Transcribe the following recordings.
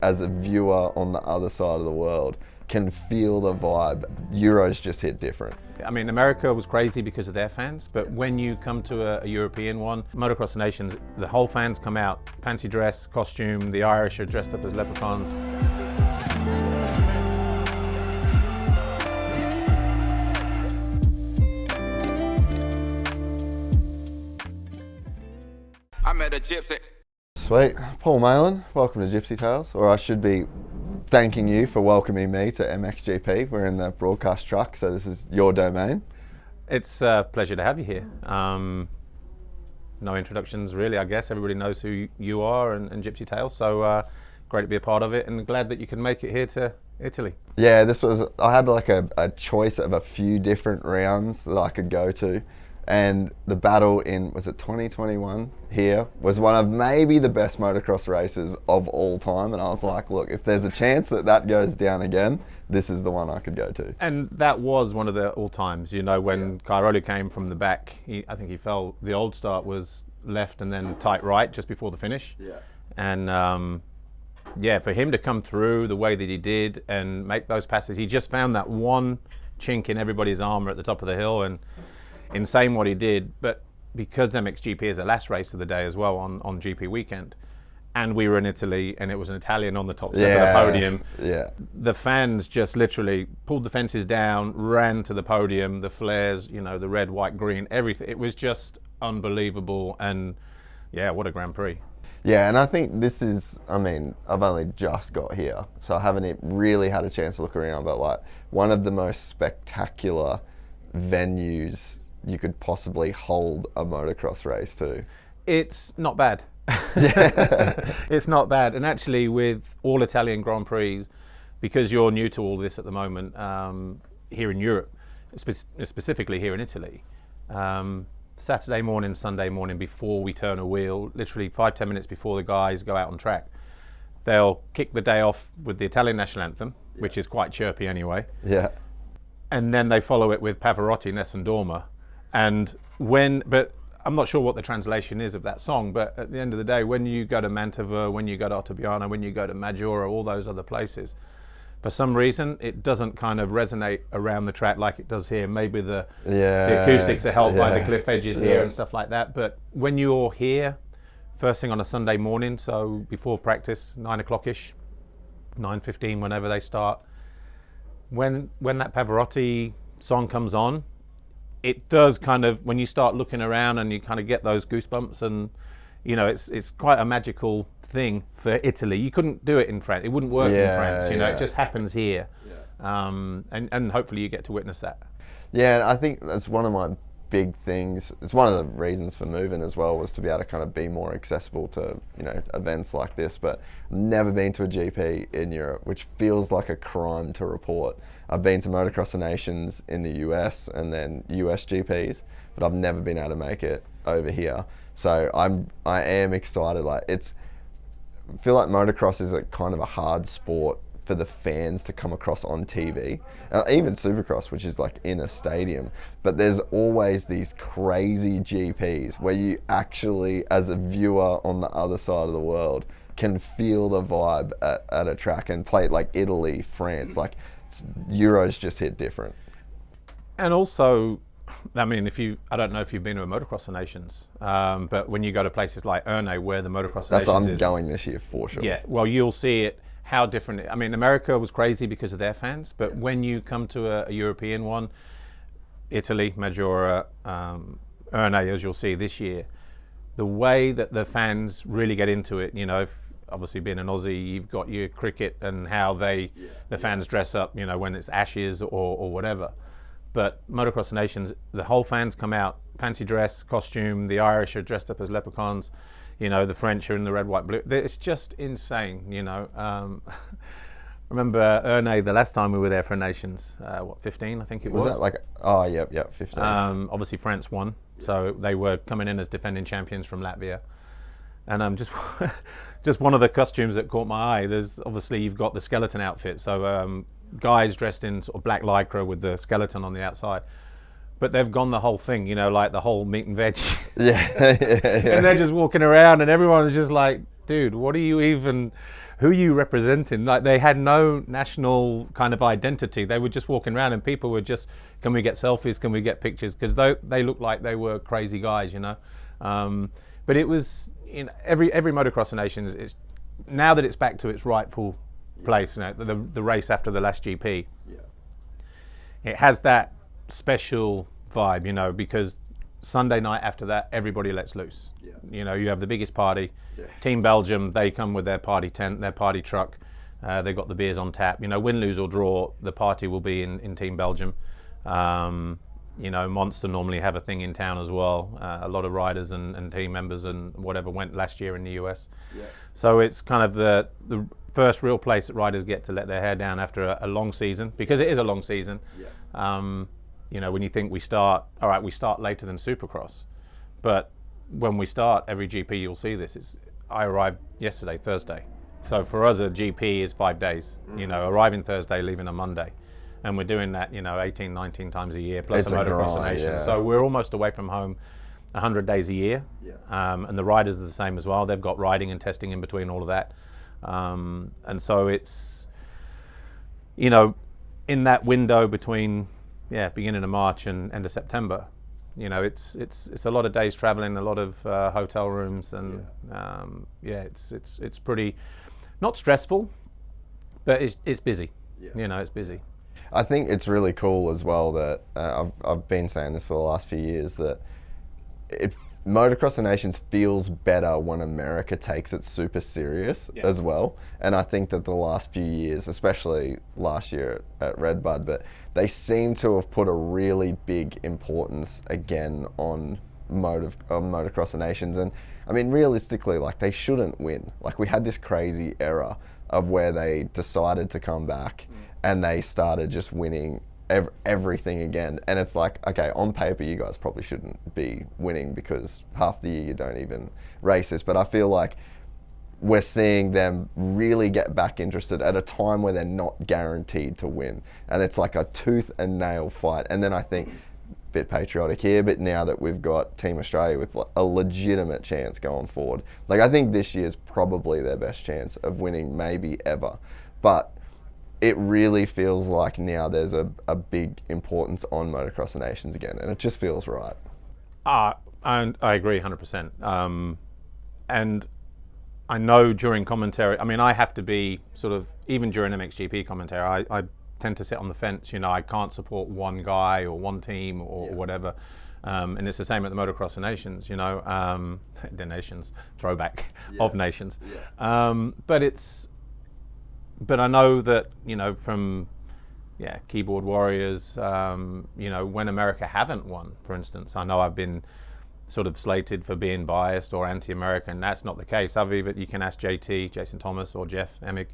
As a viewer on the other side of the world, can feel the vibe. Euros just hit different. I mean, America was crazy because of their fans, but when you come to a European one, Motocross Nations, the whole fans come out, fancy dress, costume, the Irish are dressed up as leprechauns. I met a gypsy. Sweet. Paul Malin, welcome to Gypsy Tales, or I should be thanking you for welcoming me to MXGP. We're in the broadcast truck, so this is your domain. It's a pleasure to have you here. No introductions really, I guess. Everybody knows who you are and Gypsy Tales, so great to be a part of it and glad that you can make it here to Italy. Yeah, I had like a choice of a few different rounds that I could go to. And the battle in, was it 2021 here, was one of maybe the best motocross races of all time. And I was like, look, if there's a chance that goes down again, this is the one I could go to. And that was one of the all times, you know, when Cairoli came from the back, I think he fell, the old start was left and then tight right just before the finish. Yeah. And yeah, for him to come through the way that he did and make those passes, he just found that one chink in everybody's armor at the top of the hill and in saying what he did. But because MXGP is the last race of the day as well on GP weekend, and we were in Italy and it was an Italian on the top step of the podium, the fans just literally pulled the fences down, ran to the podium, the flares, you know, the red, white, green, everything. It was just unbelievable. And yeah, what a Grand Prix. Yeah, and I think this is, I mean, I've only just got here, so I haven't really had a chance to look around, but like one of the most spectacular venues you could possibly hold a motocross race to. It's not bad. It's not bad. And actually with all Italian Grand Prix, because you're new to all this at the moment, here in Europe, specifically here in Italy, Saturday morning, Sunday morning before we turn a wheel, literally 5-10 minutes before the guys go out on track, they'll kick the day off with the Italian national anthem, which is quite chirpy anyway. Yeah. And then they follow it with Pavarotti, Nessun Dorma. But I'm not sure what the translation is of that song, but at the end of the day, when you go to Mantova, when you go to Ottaviano, when you go to Maggiore, all those other places, for some reason, it doesn't kind of resonate around the track like it does here. Maybe the acoustics are helped by the cliff edges here and stuff like that. But when you're here, first thing on a Sunday morning, so before practice, 9 o'clock-ish, 9:15, whenever they start, when that Pavarotti song comes on, it does kind of, when you start looking around and you kind of get those goosebumps, and you know, it's quite a magical thing for Italy. You couldn't do it in France. It wouldn't work in France. You know, it just happens here. And hopefully you get to witness that. Yeah, I think that's one of my big things. It's one of the reasons for moving as well, was to be able to kind of be more accessible to, you know, events like this. But I've never been to a GP in Europe, which feels like a crime to report. I've been to Motocross Nations in the US and then US GPs, but I've never been able to make it over here. So I am excited. Like I feel like motocross is a kind of a hard sport for the fans to come across on TV, even Supercross, which is like in a stadium. But there's always these crazy GPs where you actually, as a viewer on the other side of the world, can feel the vibe at a track. And play like Italy, France, like Euros just hit different. And also, I mean, I don't know if you've been to a Motocross Nations, but when you go to places like Erne, where the Motocross Nations That's what I'm going this year for sure. Yeah, well, you'll see it, how different. I mean, America was crazy because of their fans, but when you come to a European one, Italy, Maggiore, Erne, as you'll see this year, the way that the fans really get into it, you know, obviously being an Aussie, you've got your cricket and how the fans dress up, you know, when it's Ashes or whatever. But Motocross Nations, the whole fans come out, fancy dress, costume, the Irish are dressed up as leprechauns, you know, the French are in the red, white, blue. It's just insane, you know. Remember Erne, the last time we were there for Nations, 15, I think it was. Was that like, oh, yep, 15. Obviously France won, so they were coming in as defending champions from Latvia. And just one of the costumes that caught my eye, there's obviously you've got the skeleton outfit, so guys dressed in sort of black lycra with the skeleton on the outside. But they've gone the whole thing, you know, like the whole meat and veg. Yeah. And they're just walking around and everyone is just like, dude, what are you even, who are you representing? Like, they had no national kind of identity. They were just walking around, and people were just, can we get selfies? Can we get pictures? Because they looked like they were crazy guys, you know. But it was in every Motocross Nations. It's now that it's back to its rightful place. You know, the race after the last GP. Yeah. It has that special vibe, you know, because Sunday night after that, everybody lets loose. Yeah. You know, you have the biggest party. Yeah. Team Belgium, they come with their party tent, their party truck. They've got the beers on tap. You know, win, lose or draw, the party will be in Team Belgium. You know, Monster normally have a thing in town as well. A lot of riders and team members and whatever went last year in the US. Yeah. So it's kind of the first real place that riders get to let their hair down after a long season, because it is a long season. Yeah. You know, when you think we start later than Supercross, but when we start every GP, you'll see this. I arrived yesterday, Thursday. So for us, a GP is 5 days. You know, arriving Thursday, leaving on Monday. And we're doing that, you know, 18, 19 times a year, plus It's the a Motocross grind, Nations. yeah. So we're almost away from home 100 days a year. Yeah. And the riders are the same as well. They've got riding and testing in between all of that. And so it's, you know, in that window between, beginning of March and end of September, you know, it's a lot of days traveling, a lot of hotel rooms, and it's pretty, not stressful, but it's busy. Yeah. You know, it's busy. I think it's really cool as well that I've been saying this for the last few years, that Motocross Nations feels better when America takes it super serious as well. And I think that the last few years, especially last year at Redbud, but they seem to have put a really big importance again on Motocross Nations. And I mean, realistically, like, they shouldn't win. Like, we had this crazy era of where they decided to come back and they started just winning everything again. And it's like, okay, on paper, you guys probably shouldn't be winning because half the year you don't even race this. But I feel like we're seeing them really get back interested at a time where they're not guaranteed to win. And it's like a tooth and nail fight. And then I think, bit patriotic here, but now that we've got Team Australia with a legitimate chance going forward, like, I think this year's probably their best chance of winning, maybe ever. But it really feels like now there's a big importance on Motocross Nations again, and it just feels right. And I agree 100%. And I know during commentary, I mean, I have to be sort of, even during MXGP commentary, I tend to sit on the fence. You know, I can't support one guy or one team or whatever. And it's the same at the Motocross Nations, you know, the Nations, throwback of Nations. But I know that, you know, from keyboard warriors, you know, when America haven't won, for instance, I know I've been sort of slated for being biased or anti-American. That's not the case. You can ask JT, Jason Thomas, or Jeff Emig,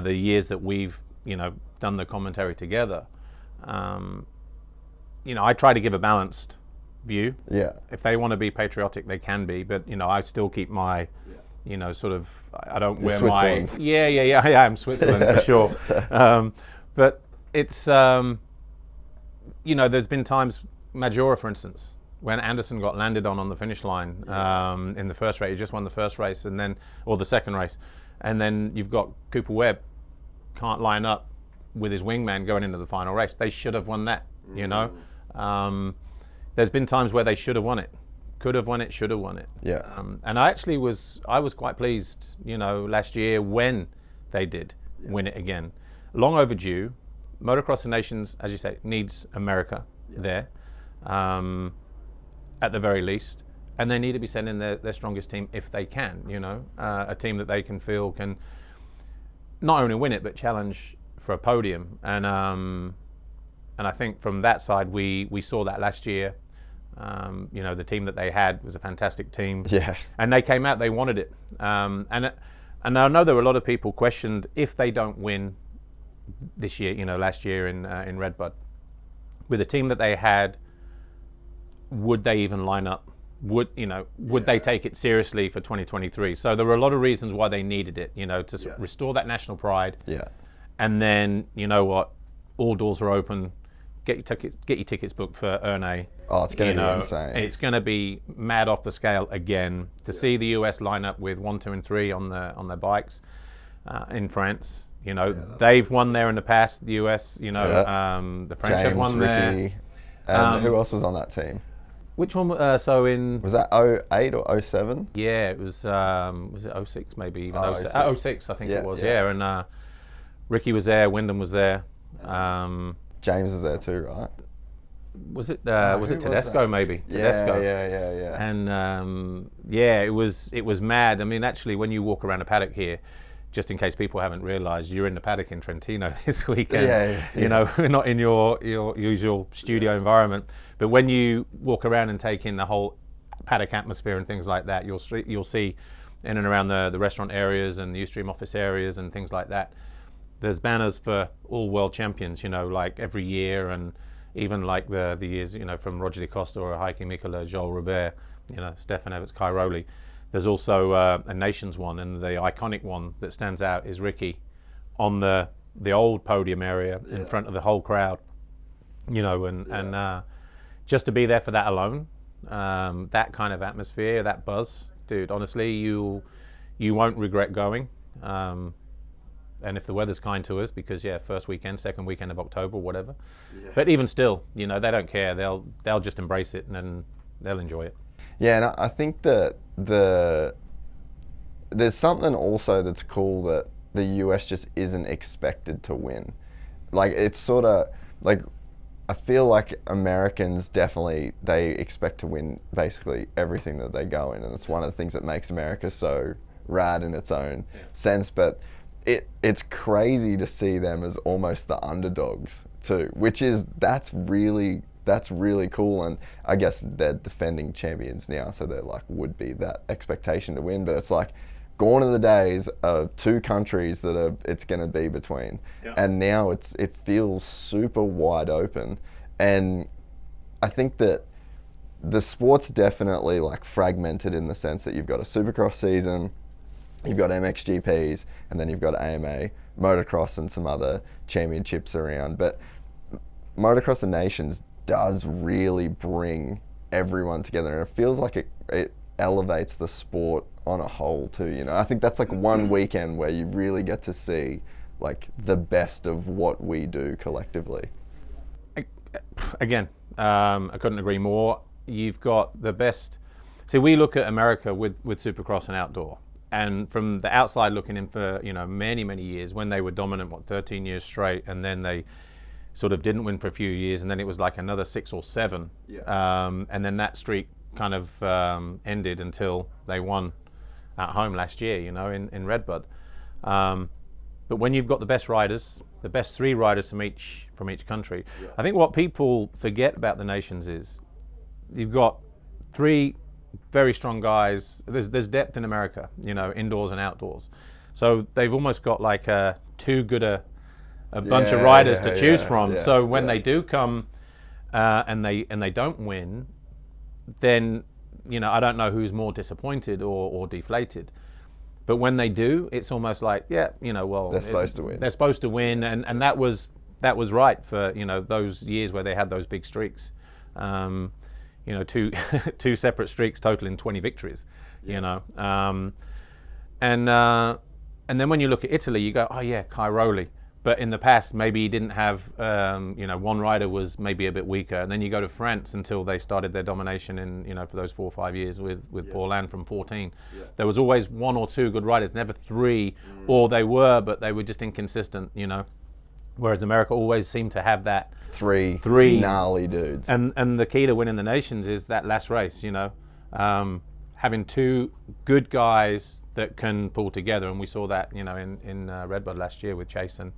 the years that we've, you know, done the commentary together. You know, I try to give a balanced view. Yeah. If they want to be patriotic, they can be, but, you know, I still keep my, you know, sort of, I don't wear my... Yeah, I am Switzerland for sure. But it's, you know, there's been times, Majora, for instance, when Anderson got landed on the finish line in the first race. He just won the first race, and then, or the second race. And then you've got Cooper Webb, can't line up with his wingman going into the final race. They should have won that, you know. There's been times where they should have won it. Could have won it, should have won it. Yeah. And I was quite pleased, you know, last year when they did win it again. Long overdue. Motocross Nations, as you say, needs America there, at the very least. And they need to be sending their strongest team if they can, you know, a team that they can feel can not only win it, but challenge for a podium. And I think from that side, we saw that last year. You know, the team that they had was a fantastic team. Yeah. And they came out, they wanted it. And I know there were a lot of people questioned if they don't win this year, you know, last year in Redbud, with the team that they had, would they even line up? Would they take it seriously for 2023? So there were a lot of reasons why they needed it, you know, to restore that national pride. Yeah. And then, you know what, all doors are open. Get your tickets booked for Erne. Oh, it's going to be insane. It's going to be mad off the scale again. To see the US line up with 1, 2, and 3 on their bikes, in France. You know, they've won there in the past. The US, you know, the French have won Ricky, there. And who else was on that team? Which one? Was that 08 or 07? Yeah, it was it 06 maybe even 06. 06 I think it was. Yeah. And Ricky was there, Wyndham was there. James was there too, right? Was it Tedesco maybe? Tedesco. Yeah. And it was mad. I mean, actually, when you walk around a paddock here, just in case people haven't realised, you're in the paddock in Trentino this weekend. You know, we're not in your usual studio environment. But when you walk around and take in the whole paddock atmosphere and things like that, you'll see in and around the restaurant areas and the Ustream office areas and things like that, there's banners for all world champions, you know, like every year, and even like the years, you know, from Roger De Costa or Heikki Mikkola, Joel Robert, you know, Stefan Everts, Kai Rowley. There's also a Nations one, and the iconic one that stands out is Ricky on the old podium area in front of the whole crowd, you know, and just to be there for that alone, that kind of atmosphere, that buzz, dude, honestly, you won't regret going. And if the weather's kind to us, because first weekend, second weekend of October, whatever. But even still, you know, they don't care. They'll just embrace it and then they'll enjoy it. Yeah, and I think that there's something also that's cool that the US just isn't expected to win. Like, it's sort of like, I feel like Americans definitely, they expect to win basically everything that they go in, and it's one of the things that makes America so rad in its own sense. But it's crazy to see them as almost the underdogs too, that's really cool. And I guess they're defending champions now, so they're like, would be that expectation to win. But it's like, gone are the days of two countries that it's going to be between, and now it feels super wide open. And I think that the sport's definitely like fragmented in the sense that you've got a Supercross season, you've got MXGPs, and then you've got AMA, Motocross, and some other championships around. But Motocross Nations does really bring everyone together, and it feels like it elevates the sport on a whole too. You know, I think that's like one weekend where you really get to see like the best of what we do collectively. Again, I couldn't agree more. You've got the best. See, we look at America with Supercross and outdoor. And from the outside looking in for, you know, many years, when they were dominant, 13 years straight, and then they sort of didn't win for a few years, and then it was like another 6 or 7. And then that streak kind of ended until they won at home last year, you know, in Redbud. But when you've got the best riders, the best 3 riders from each country, I think what people forget about the Nations is you've got 3 very strong guys. There's depth in America, you know, indoors and outdoors. So they've almost got like too good a bunch of riders to choose from. So when they do come and they don't win, then, you know, I don't know who's more disappointed or deflated. But when they do, it's almost like, you know, well, they're supposed to win. They're supposed to win, and that was right for, you know, those years where they had those big streaks. You know, two separate streaks totaling 20 victories, you know. And then when you look at Italy, you go, oh yeah, Kai Rowley. But in the past, maybe he didn't have, you know, one rider was maybe a bit weaker. And then you go to France until they started their domination in, you know, for those 4 or 5 years with Paulin from 14. There was always 1 or 2 good riders, never 3, or they were, but they were just inconsistent, you know. Whereas America always seemed to have that three gnarly dudes. And the key to winning the Nations is that last race, you know, having 2 good guys that can pull together, and we saw that, you know, in Redbud last year with Chase and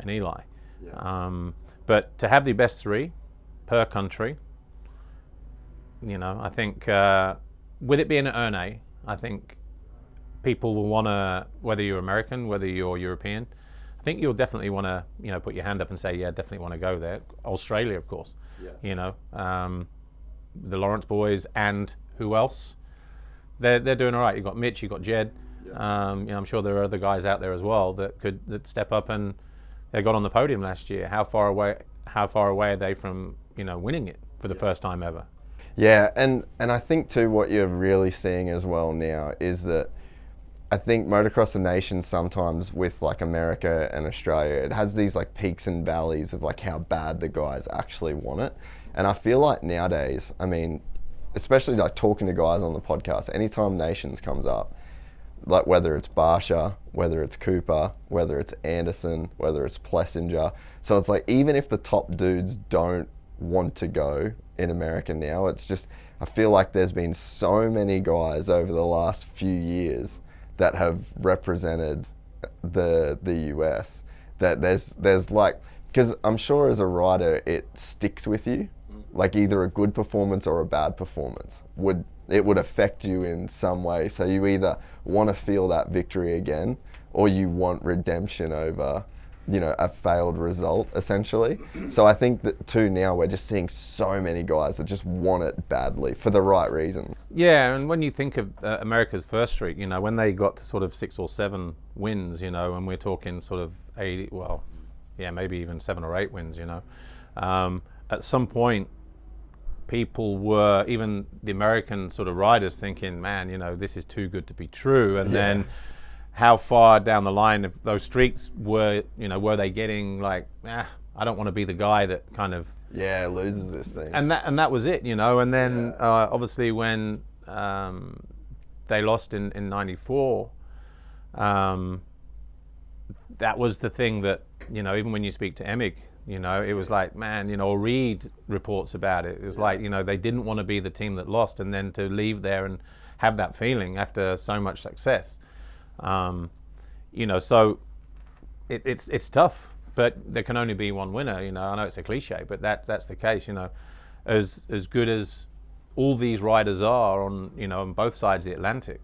Eli. But to have the best 3 per country, you know, I think with it being an ERNA, I think people will want to, whether you're American, whether you're European, I think you'll definitely want to, you know, put your hand up and say, yeah, definitely want to go there. Australia, of course, you know, the Lawrence boys, and who else? They're doing all right. You've got Mitch, you've got Jed. You know, I'm sure there are other guys out there as well that step up, and they got on the podium last year. How far away are they from, you know, winning it for the first time ever? Yeah, and I think too what you're really seeing as well now is that I think Motocross Nations sometimes with like America and Australia, it has these like peaks and valleys of like how bad the guys actually want it. And I feel like nowadays, I mean, especially like talking to guys on the podcast, anytime Nations comes up, like whether it's Barsha, whether it's Cooper, whether it's Anderson, whether it's Plessinger. So it's like, even if the top dudes don't want to go in America now, it's just, I feel like there's been so many guys over the last few years that have represented the US that there's like, because I'm sure as a rider it sticks with you, like either a good performance or a bad performance would affect you in some way. So you either want to feel that victory again, or you want redemption over, you know, a failed result, essentially. So I think that too, now we're just seeing so many guys that just want it badly for the right reason. Yeah, and when you think of America's first streak, you know, when they got to sort of 6 or 7 wins, you know, and we're talking sort of 80, well, yeah, maybe even 7 or 8 wins, you know, at some point, people were, even the American sort of riders, thinking, man, you know, this is too good to be true. And then how far down the line of those streaks were, you know, were they getting like, I don't want to be the guy that kind of loses this thing. And that was it, you know. And then obviously when they lost in '94, that was the thing that, you know, even when you speak to Emig, you know, it was like, man, you know, or read reports about it. It was like, you know, they didn't want to be the team that lost, and then to leave there and have that feeling after so much success. You know, so it's tough, but there can only be one winner. You know, I know it's a cliche, but that's the case. You know, as good as all these riders are on, you know, on both sides of the Atlantic,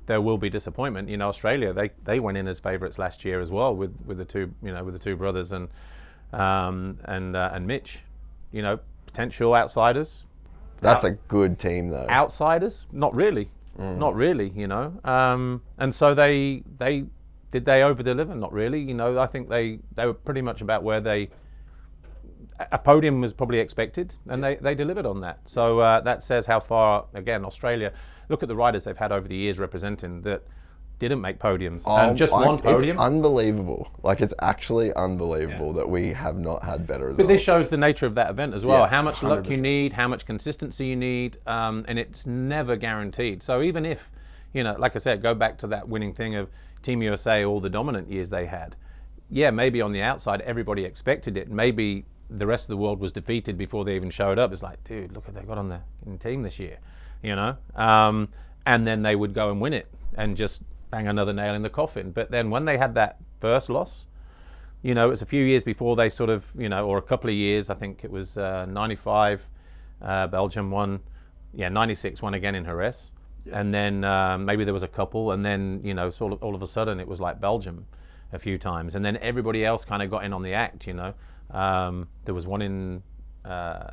there will be disappointment. You know, Australia, they went in as favourites last year as well with the two, you know, with the two brothers and Mitch. You know, potential outsiders. That's a good team though. Outsiders, not really. Not really, you know. And so they over deliver? Not really, you know. I think they were pretty much about where a podium was probably expected, and they delivered on that. So that says how far, again, Australia, look at the riders they've had over the years representing that didn't make podiums. And just one podium. It's unbelievable. Like, it's actually unbelievable that we have not had better results. But this shows the nature of that event as well. Yeah, how much 100%. luck you need, how much consistency you need, and it's never guaranteed. So even if, you know, like I said, go back to that winning thing of Team USA, all the dominant years they had. Yeah, maybe on the outside, everybody expected it. Maybe the rest of the world was defeated before they even showed up. It's like, dude, look what they got on the team this year, you know? And then they would go and win it and just bang another nail in the coffin. But then when they had that first loss, you know, it was a few years before they sort of, you know, or a couple of years, I think it was 95, Belgium won, 96 won again in Jerez. Yeah. And then maybe there was a couple, and then, you know, sort of all of a sudden it was like Belgium a few times. And then everybody else kind of got in on the act, you know. There was one in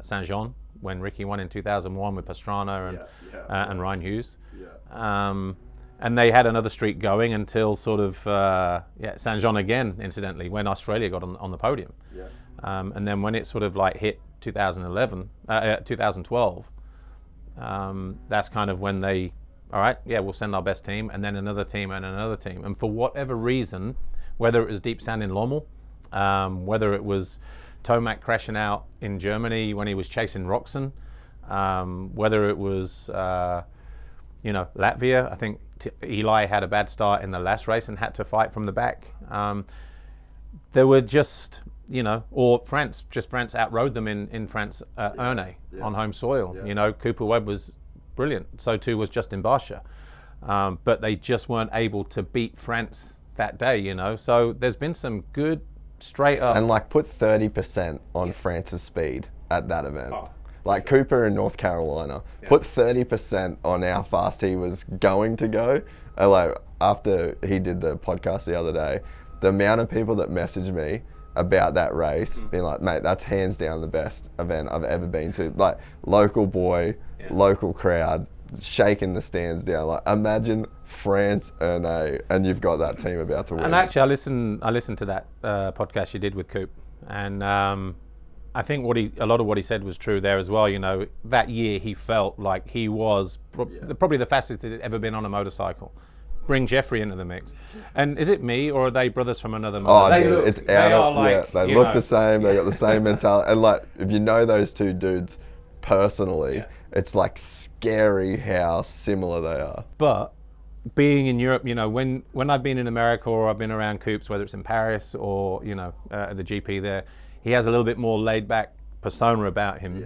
Saint-Jean when Ricky won in 2001 with Pastrana and Ryan Hughes. Yeah. And they had another streak going until sort of Saint-Jean again, incidentally, when Australia got on the podium. Yeah. And then when it sort of like hit 2012, that's kind of when they, all right, we'll send our best team, and then another team and another team. And for whatever reason, whether it was deep sand in Lommel, whether it was Tomac crashing out in Germany when he was chasing Roxon, whether it was, you know, Latvia, I think Eli had a bad start in the last race and had to fight from the back. There were just, you know, or France outrode them in France, Ernée on home soil. Yeah. You know, Cooper Webb was brilliant. So too was Justin Barsha. But they just weren't able to beat France that day, you know. So there's been some good straight up. And like put 30% on France's speed at that event. Oh. Like Cooper in North Carolina, put 30% on how fast he was going to go. Like after he did the podcast the other day, the amount of people that messaged me about that race, being like, mate, that's hands down the best event I've ever been to. Like local boy, local crowd, shaking the stands down. Like imagine France, Ernée, and you've got that team about to win. And actually, I listened to that podcast you did with Coop, and I think a lot of what he said was true there as well. You know, that year he felt like he was probably the fastest that he'd ever been on a motorcycle. Bring Jeffrey into the mix. And is it me, or are they brothers from another mother? Oh, dude, it's out of, they look the same, they got the same mentality. And like, if you know those two dudes personally, it's like scary how similar they are. But being in Europe, you know, when I've been in America or I've been around Coops, whether it's in Paris or, you know, the GP there, he has a little bit more laid back persona about him.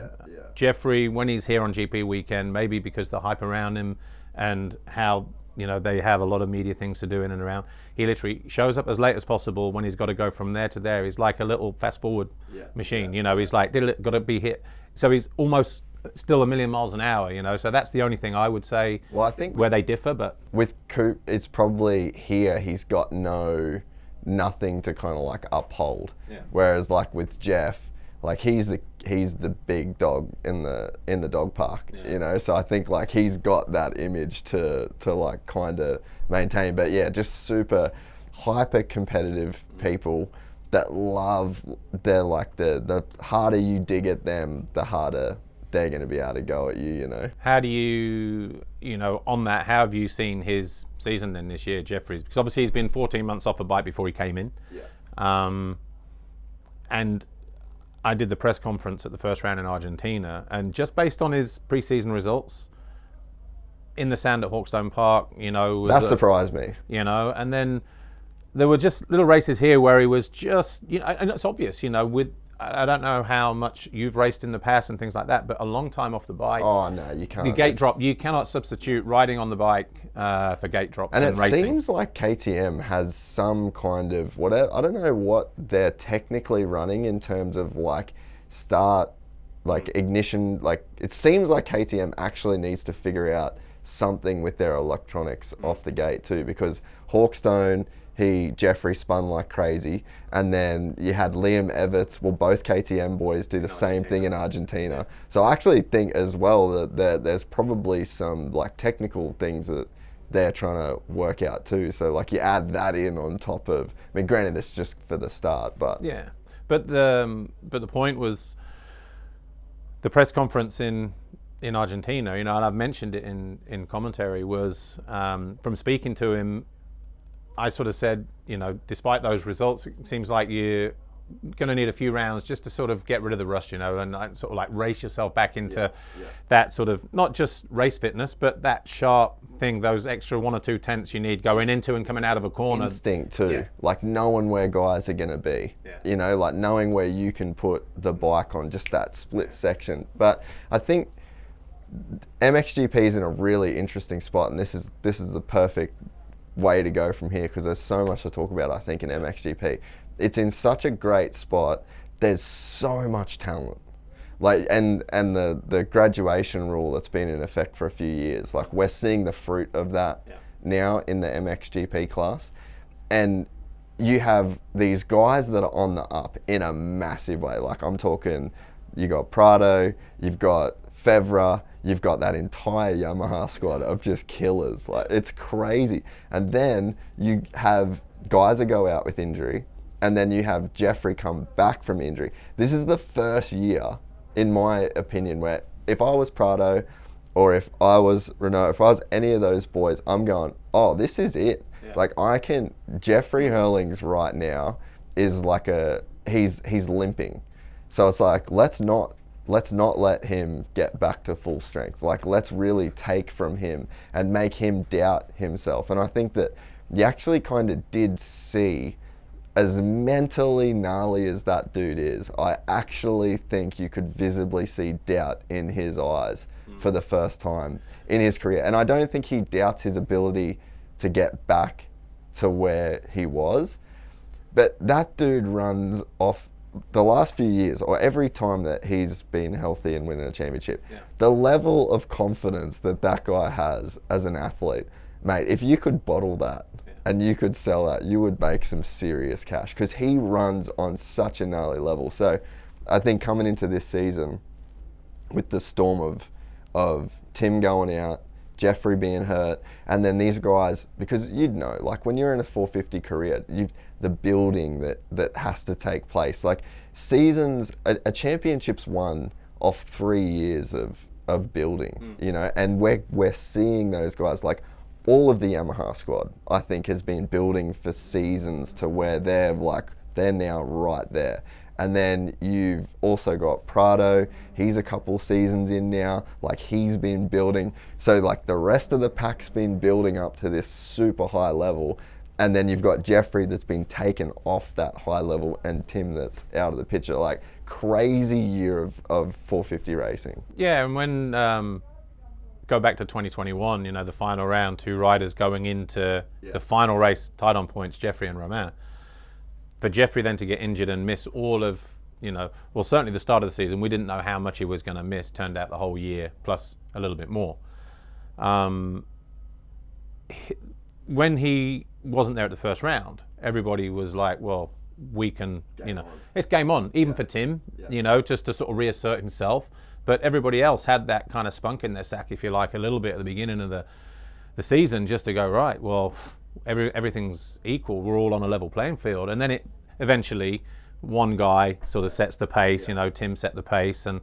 Jeffrey, when he's here on GP weekend, maybe because the hype around him and how, you know, they have a lot of media things to do in and around, he literally shows up as late as possible. When he's got to go from there to there, he's like a little fast forward machine. You know, he's like, got to be hit. So he's almost still a million miles an hour, you know. So that's the only thing I would say. Well, I think where they differ, but with Coop, it's probably here he's got nothing to kind of like uphold. Whereas like with Jeff, like he's the big dog in the dog park, you know. So I think like he's got that image to like kind of maintain. But yeah, just super hyper competitive people that love. They're like the harder you dig at them, the harder they're going to be able to go at you, you know. How do you know, on that, how have you seen his season then this year, Jeffrey's? Because obviously he's been 14 months off the bike before he came in. And I did the press conference at the first round in Argentina, and just based on his pre-season results in the sand at Hawkstone Park, you know, that surprised me. You know, and then there were just little races here where he was just, you know, and it's obvious, you know, with, I don't know how much you've raced in the past and things like that, but a long time off the bike. Oh no, you can't. The gate drop, you cannot substitute riding on the bike for gate drops and racing. And it seems like KTM has some kind of whatever. I don't know what they're technically running in terms of like start, like ignition. Like it seems like KTM actually needs to figure out something with their electronics off the gate too, because Hawkstone, Jeffrey spun like crazy, and then you had Liam Everts, well, both KTM boys do the same thing in Argentina. So I actually think as well that there's probably some like technical things that they're trying to work out too. So like you add that in on top of, I mean, granted it's just for the start, but yeah. But the point was the press conference in Argentina, you know, and I've mentioned it in commentary, was from speaking to him, I sort of said, you know, despite those results, it seems like you're going to need a few rounds just to sort of get rid of the rust, you know, and sort of like race yourself back into that sort of, not just race fitness, but that sharp thing, those extra 1 or 2 tenths you need going into and coming out of a corner. Instinct too, like knowing where guys are going to be, you know, like knowing where you can put the bike on just that split section. But I think MXGP is in a really interesting spot, and this is the perfect way to go from here, because there's so much to talk about, I think, in MXGP. It's in such a great spot. There's so much talent. Like, and the graduation rule that's been in effect for a few years, like we're seeing the fruit of that now in the MXGP class. And you have these guys that are on the up in a massive way. Like I'm talking, you got Prado, you've got Fevra, you've got that entire Yamaha squad of just killers. Like it's crazy. And then you have guys that go out with injury, and then you have Jeffrey come back from injury. This is the first year, in my opinion, where if I was Prado or if I was Renault, if I was any of those boys, I'm going, oh, this is it. Like Jeffrey Hurlings right now is like he's limping. So it's like, let's not let him get back to full strength. Like, let's really take from him and make him doubt himself. And I think that you actually kind of did see, as mentally gnarly as that dude is, I actually think you could visibly see doubt in his eyes for the first time in his career. And I don't think he doubts his ability to get back to where he was. But that dude runs off the last few years, or every time that he's been healthy and winning a championship, the level of confidence that guy has as an athlete, mate, if you could bottle that and you could sell that, you would make some serious cash, because he runs on such a gnarly level. So I think coming into this season with the storm of Tim going out, Jeffrey being hurt, and then these guys, because you'd know, like when you're in a 450 career, the building that has to take place. Like seasons, a championship's won off 3 years of building, you know, and we're seeing those guys, like all of the Yamaha squad, I think, has been building for seasons to where they're now right there. And then you've also got Prado. He's a couple seasons in now. Like he's been building. So like the rest of the pack's been building up to this super high level. And then you've got Jeffrey that's been taken off that high level, and Tim that's out of the picture. Like crazy year of 450 racing. Yeah, and when go back to 2021, you know, the final round, 2 riders going into the final race tied on points, Jeffrey and Romain. For Jeffrey then to get injured and miss all of, you know, well, certainly the start of the season, we didn't know how much he was going to miss. Turned out the whole year, plus a little bit more. When he wasn't there at the first round, everybody was like, well, we can, it's game on. Even for Tim, you know, just to sort of reassert himself. But everybody else had that kind of spunk in their sack, if you like, a little bit at the beginning of the season, just to go, right, well, everything's equal. We're all on a level playing field. And then it eventually, one guy sort of sets the pace. You know, Tim set the pace, and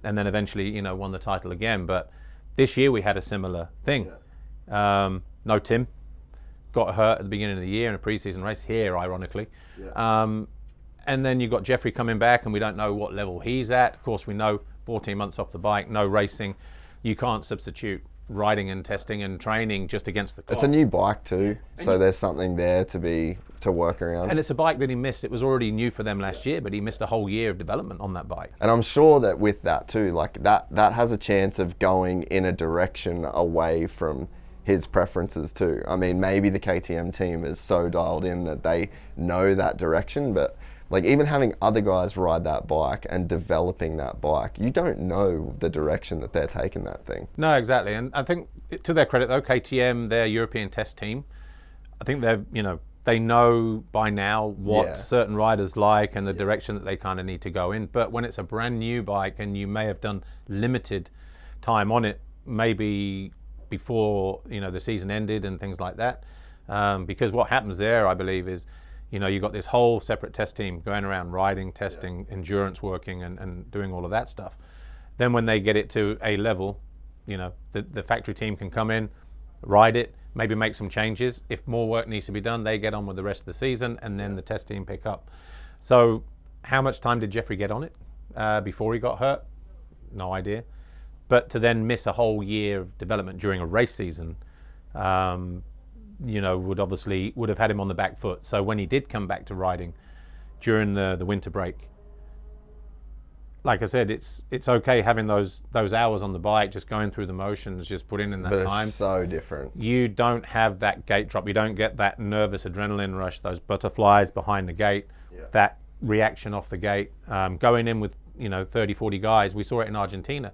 then eventually, you know, won the title again. But this year we had a similar thing. No Tim. Got hurt at the beginning of the year in a preseason race here, ironically. And then you've got Jeffrey coming back, and we don't know what level he's at. Of course, we know 14 months off the bike, no racing. You can't substitute riding and testing and training just against the clock. It's a new bike too, so there's something there to work around. And it's a bike that he missed. It was already new for them last year, but he missed a whole year of development on that bike. And I'm sure that with that too, like that has a chance of going in a direction away from his preferences too. I mean, maybe the KTM team is so dialed in that they know that direction, but like even having other guys ride that bike and developing that bike, you don't know the direction that they're taking that thing. No, exactly. And I think to their credit though, KTM, their European test team, I think they know by now what certain riders like and the direction that they kind of need to go in. But when it's a brand new bike and you may have done limited time on it, maybe before, you know, the season ended and things like that, because what happens there, I believe, is, you know, you've got this whole separate test team going around riding, testing, endurance working, and doing all of that stuff. Then when they get it to a level, you know, the factory team can come in, ride it, maybe make some changes. If more work needs to be done, they get on with the rest of the season, and then the test team pick up. So how much time did Jeffrey get on it before he got hurt? No idea. But to then miss a whole year of development during a race season, you know, would have had him on the back foot. So when he did come back to riding during the winter break, like I said, it's okay having those hours on the bike, just going through the motions, just putting in that time. But it's so different. You don't have that gate drop. You don't get that nervous adrenaline rush, those butterflies behind the gate, that reaction off the gate. Going in with, you know, 30, 40 guys. We saw it in Argentina.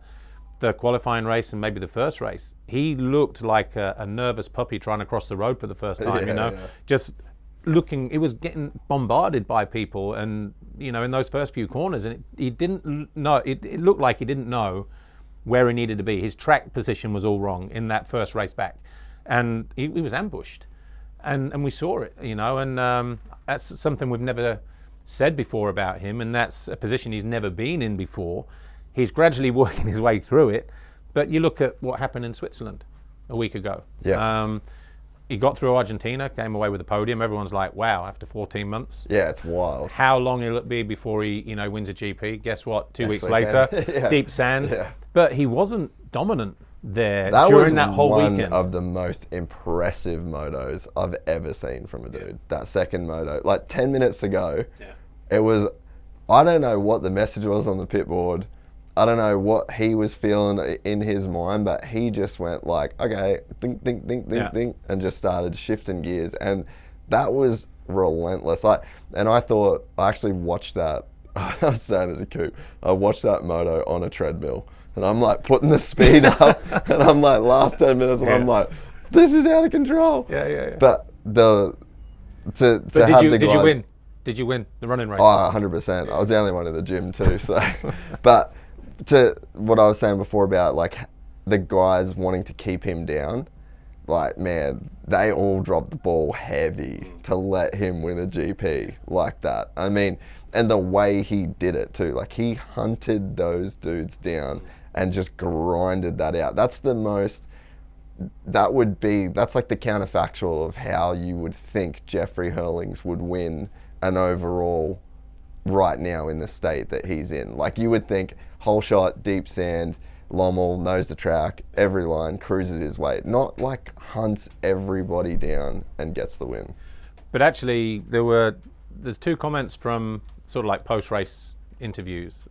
The qualifying race and maybe the first race, he looked like a nervous puppy trying to cross the road for the first time, just looking, it was getting bombarded by people, and, you know, in those first few corners, and he didn't know, it looked like he didn't know where he needed to be. His track position was all wrong in that first race back, and he was ambushed, and we saw it, you know, and that's something we've never said before about him, and that's a position he's never been in before. He's gradually working his way through it, but you look at what happened in Switzerland a week ago. He got through Argentina, came away with a podium. Everyone's like, wow, after 14 months. Yeah, it's wild. How long will it be before he, you know, wins a GP? Guess what? 2 weeks later, deep sand. But he wasn't dominant there during that whole weekend. That was one of the most impressive motos I've ever seen from a dude. That second moto, like 10 minutes to go, it was, I don't know what the message was on the pit board. I don't know what he was feeling in his mind, but he just went like, okay, ding, ding, ding, ding, ding, and just started shifting gears. And that was relentless. I actually watched that. I was saying to Coop, I watched that moto on a treadmill. And I'm like putting the speed up, and I'm like, last 10 minutes, and I'm like, this is out of control. But did you win? Did you win the running race? Oh, 100%. I was the only one in the gym too. So, but to what I was saying before about like the guys wanting to keep him down, like, man, they all dropped the ball heavy to let him win a GP like that. I mean, and the way he did it too, like he hunted those dudes down and just grinded that out. That's the most, that's like the counterfactual of how you would think Jeffrey Hurlings would win an overall right now in the state that he's in. Like you would think whole shot, deep sand, Lommel, knows the track, every line, cruises his way. Not like hunts everybody down and gets the win. But actually, there's two comments from sort of like post-race interviews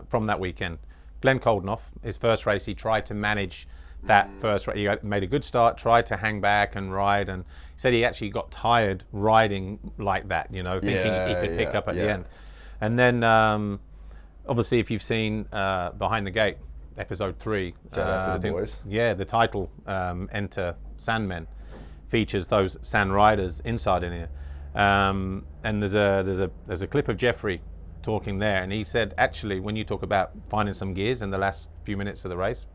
from that weekend. Glenn Coldenoff, his first race, he tried to manage that first race. He made a good start, tried to hang back and ride, and he said he actually got tired riding like that, you know, thinking he could pick up at the end. And then, obviously, if you've seen Behind the Gate, episode 3, Shout out to the boys. Yeah, the title, Enter Sandmen, features those sand riders inside in here. And there's a clip of Jeffrey talking there, and he said, actually, when you talk about finding some gears in the last few minutes of the race,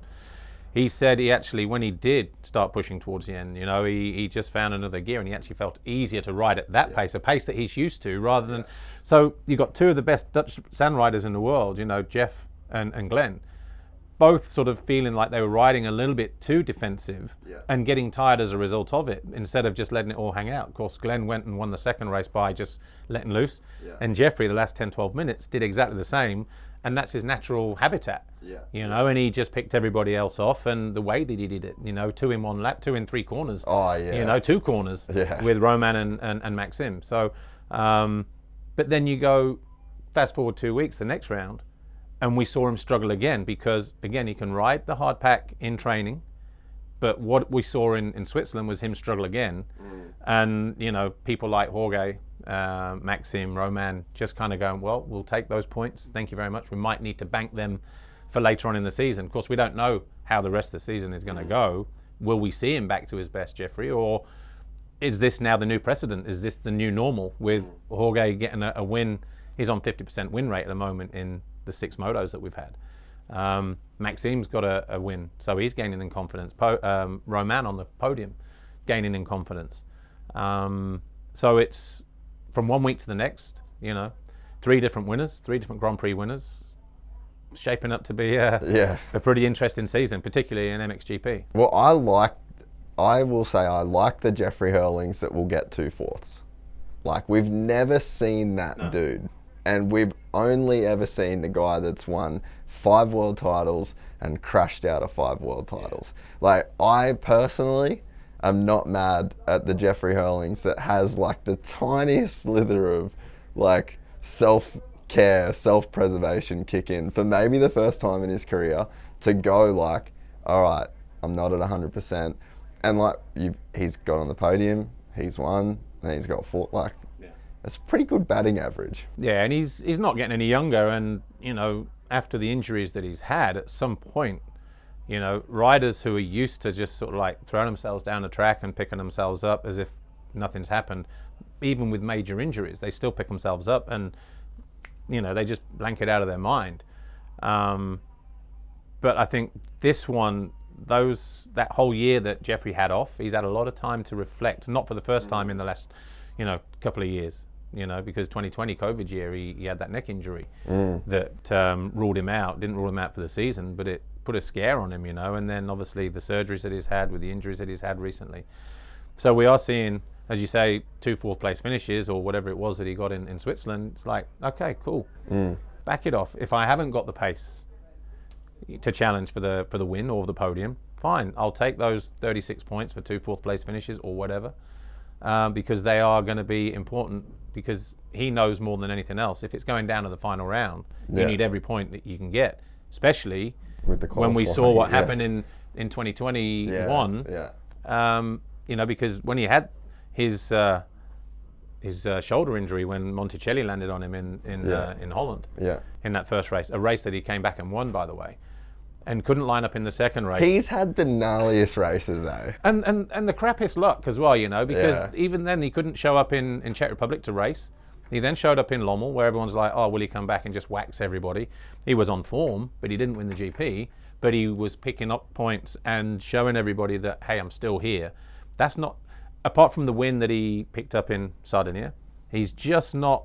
he said he actually, when he did start pushing towards the end, you know, he just found another gear, and he actually felt easier to ride at that pace, a pace that he's used to, rather than. So you got two of the best Dutch sand riders in the world, you know, Jeff and Glenn, both sort of feeling like they were riding a little bit too defensive and getting tired as a result of it, instead of just letting it all hang out. Of course, Glenn went and won the second race by just letting loose. And Jeffrey, the last 10, 12 minutes, did exactly the same. And that's his natural habitat, you know, and he just picked everybody else off. And the way that he did it, you know, 2 in 1 lap, 2 in 3 corners, you know, 2 corners with Roman and Maxim. So, but then you go fast forward 2 weeks, the next round, and we saw him struggle again, because again, he can ride the hard pack in training, but what we saw in Switzerland was him struggle again. And, you know, people like Jorge, Maxim, Roman, just kind of going, well, we'll take those points. Thank you very much. We might need to bank them for later on in the season. Of course, we don't know how the rest of the season is going to go. Will we see him back to his best, Jeffrey? Or is this now the new precedent? Is this the new normal with Jorge getting a win? He's on 50% win rate at the moment in the 6 motos that we've had. Maxim's got a win, so he's gaining in confidence. Roman on the podium, gaining in confidence. So it's from 1 week to the next, you know, 3 different winners, 3 different Grand Prix winners, shaping up to be a pretty interesting season, particularly in MXGP. Well, I will say I like the Jeffrey Hurlings that will get 2 fourths. Like, we've never seen that dude. And we've only ever seen the guy that's won 5 world titles and crashed out of 5 world titles. Like, I personally am not mad at the Jeffrey Hurlings that has like the tiniest slither of like self-care, self-preservation kick in for maybe the first time in his career to go like, all right, I'm not at 100%. And like, he's got on the podium, he's won, and he's got 4, like, it's a pretty good batting average. Yeah, and he's not getting any younger, and, you know, after the injuries that he's had, at some point, you know, riders who are used to just sort of like throwing themselves down the track and picking themselves up as if nothing's happened, even with major injuries, they still pick themselves up and, you know, they just blank it out of their mind. But I think this one, that whole year that Jeffrey had off, he's had a lot of time to reflect, not for the first time in the last, you know, couple of years. You know, because 2020 COVID year, he had that neck injury that ruled him out. Didn't rule him out for the season, but it put a scare on him, you know. And then obviously the surgeries that he's had with the injuries that he's had recently. So we are seeing, as you say, 2 4th place finishes or whatever it was that he got in Switzerland. It's like, okay, cool. Back it off. If I haven't got the pace to challenge for the win or the podium, fine. I'll take those 36 points for 2 4th place finishes or whatever. Because they are going to be important, because he knows more than anything else. If it's going down to the final round, you need every point that you can get, especially with when we saw what happened in 2021. You know, because when he had his shoulder injury when Monticelli landed on him in Holland in that first race, a race that he came back and won, by the way, and couldn't line up in the second race. He's had the gnarliest races, though. And the crappiest luck as well, you know, because even then he couldn't show up in Czech Republic to race. He then showed up in Lommel, where everyone's like, oh, will he come back and just wax everybody? He was on form, but he didn't win the GP. but he was picking up points and showing everybody that, hey, I'm still here. That's not, apart from the win that he picked up in Sardinia, he's just not,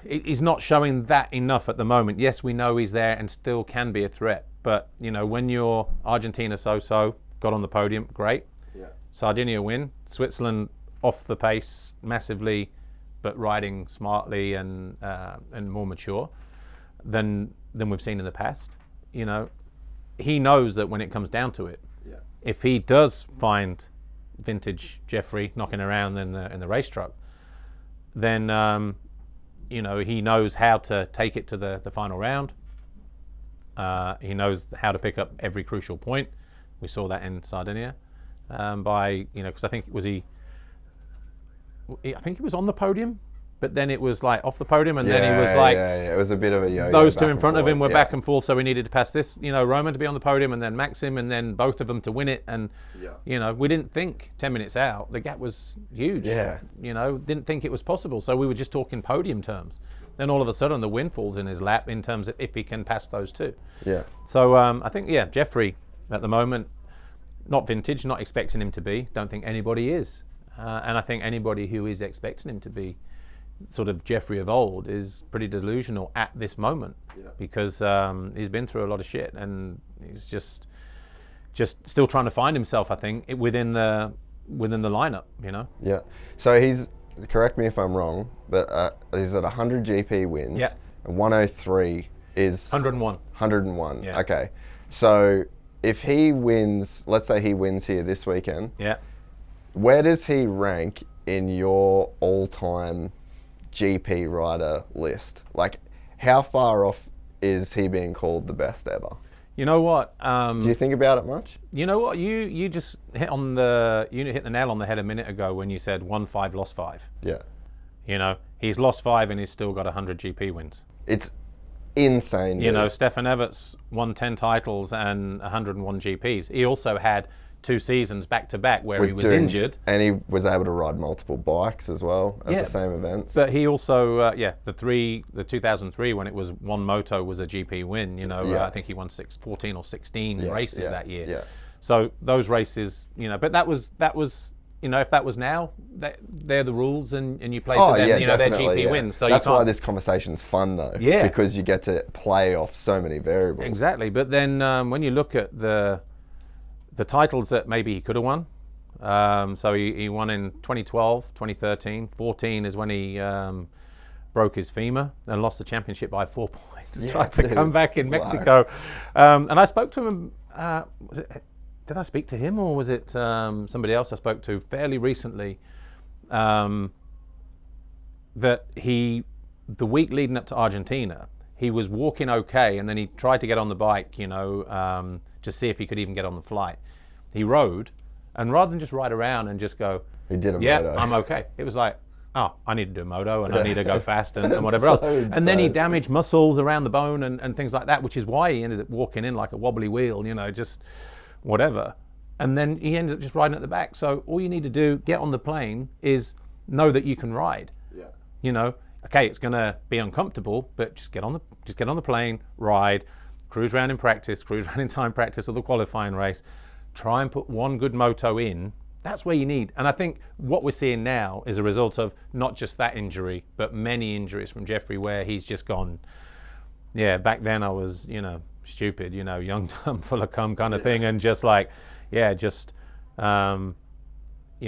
he's not showing that enough at the moment. Yes, we know he's there and still can be a threat, but you know, when you're Argentina so-so, got on the podium, great. Yeah. Sardinia win, Switzerland off the pace massively, but riding smartly and more mature than we've seen in the past. You know, he knows that when it comes down to it, if he does find vintage Jeffrey knocking around in the race truck, then you know, he knows how to take it to the final round. He knows how to pick up every crucial point. We saw that in Sardinia by, you know, because I think I think he was on the podium, but then it was like off the podium, and then he was like, it was a bit of a yo-yo. Those two in front of him were back and forth, so we needed to pass this, you know, Roman to be on the podium, and then Maxim, and then both of them to win it. And you know, we didn't think 10 minutes out the gap was huge. You know, didn't think it was possible, so we were just talking podium terms. Then all of a sudden the win falls in his lap in terms of if he can pass those two. So I think Jeffrey at the moment, not vintage, not expecting him to be. Don't think anybody is, and I think anybody who is expecting him to be sort of Jeffrey of old is pretty delusional at this moment, because he's been through a lot of shit, and he's just still trying to find himself, I think, within the lineup, you know. So he's, correct me if I'm wrong, but he's at 100 GP wins. And 103 is 101. Okay. So if he wins, let's say he wins here this weekend. Where does he rank in your all-time GP rider list? Like, how far off is he being called the best ever? You know what? Do you think about it much? You know what? You just hit the nail on the head a minute ago when you said 1-5 lost 5. You know, he's lost 5 and he's still got 100 GP wins. It's insane. You know, Stefan Everts won 10 titles and 101 GPs. He also had 2 seasons back to back where he was injured, and he was able to ride multiple bikes as well at the same events. But he also, the 2003 when it was one moto was a GP win. You know, I think he won 14 or 16 races that year. So those races, you know, but that was, you know, if that was now, they're the rules, and you play to them. You know, they're GP wins. So that's why this conversation's fun, though. Because you get to play off so many variables. Exactly. But then when you look at the titles that maybe he could have won. So he won in 2012, 2013. 14 is when he broke his femur and lost the championship by 4 points. Tried to come back in Mexico. And I spoke to him, did I speak to him, or was it somebody else I spoke to fairly recently? That the week leading up to Argentina, he was walking okay, and then he tried to get on the bike, you know, to see if he could even get on the flight. He rode, and rather than just ride around and just go, he did a moto. I'm okay. It was like, oh, I need to do a moto, and I need to go fast, and whatever else. And then he damaged muscles around the bone and things like that, which is why he ended up walking in like a wobbly wheel, you know, just whatever. And then he ended up just riding at the back. So all you need to do, get on the plane, is know that you can ride. You know, okay, it's going to be uncomfortable, but just get on the plane, ride, cruise around in practice, cruise around in time practice or the qualifying race. Try and put one good moto in. That's where you need. And I think what we're seeing now is a result of not just that injury, but many injuries from Jeffrey, where he's just gone, back then I was, you know, stupid, you know, young, dumb, full of cum kind of thing. And just like, you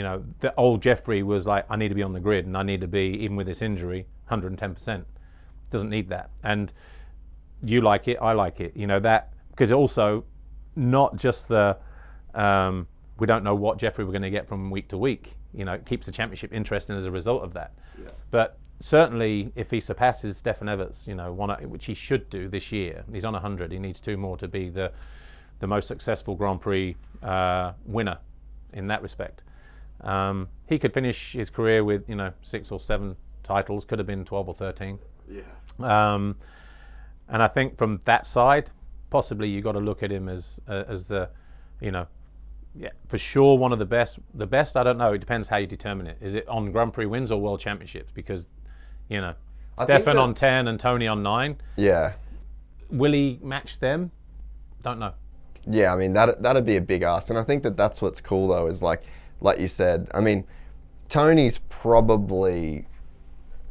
know, the old Jeffrey was like, I need to be on the grid, and I need to be, even with this injury, 110%. Doesn't need that. And you like it, I like it. You know, that, because also not just the, we don't know what Jeffrey we're going to get from week to week. You know, it keeps the championship interesting as a result of that. But certainly, if he surpasses Stefan Everts, you know, which he should do this year, he's on 100. He needs 2 more to be the most successful Grand Prix winner in that respect. He could finish his career with, you know, 6 or 7 titles. Could have been 12 or 13. And I think from that side, possibly you got to look at him as the, you know, for sure one of the best. The best, I don't know. It depends how you determine it. Is it on Grand Prix wins or World Championships? Because, you know, Stefan on 10 and Tony on 9. will he match them? Don't know. Yeah, I mean, that'd be a big ask. And I think that's what's cool, though, is like you said, I mean, Tony's probably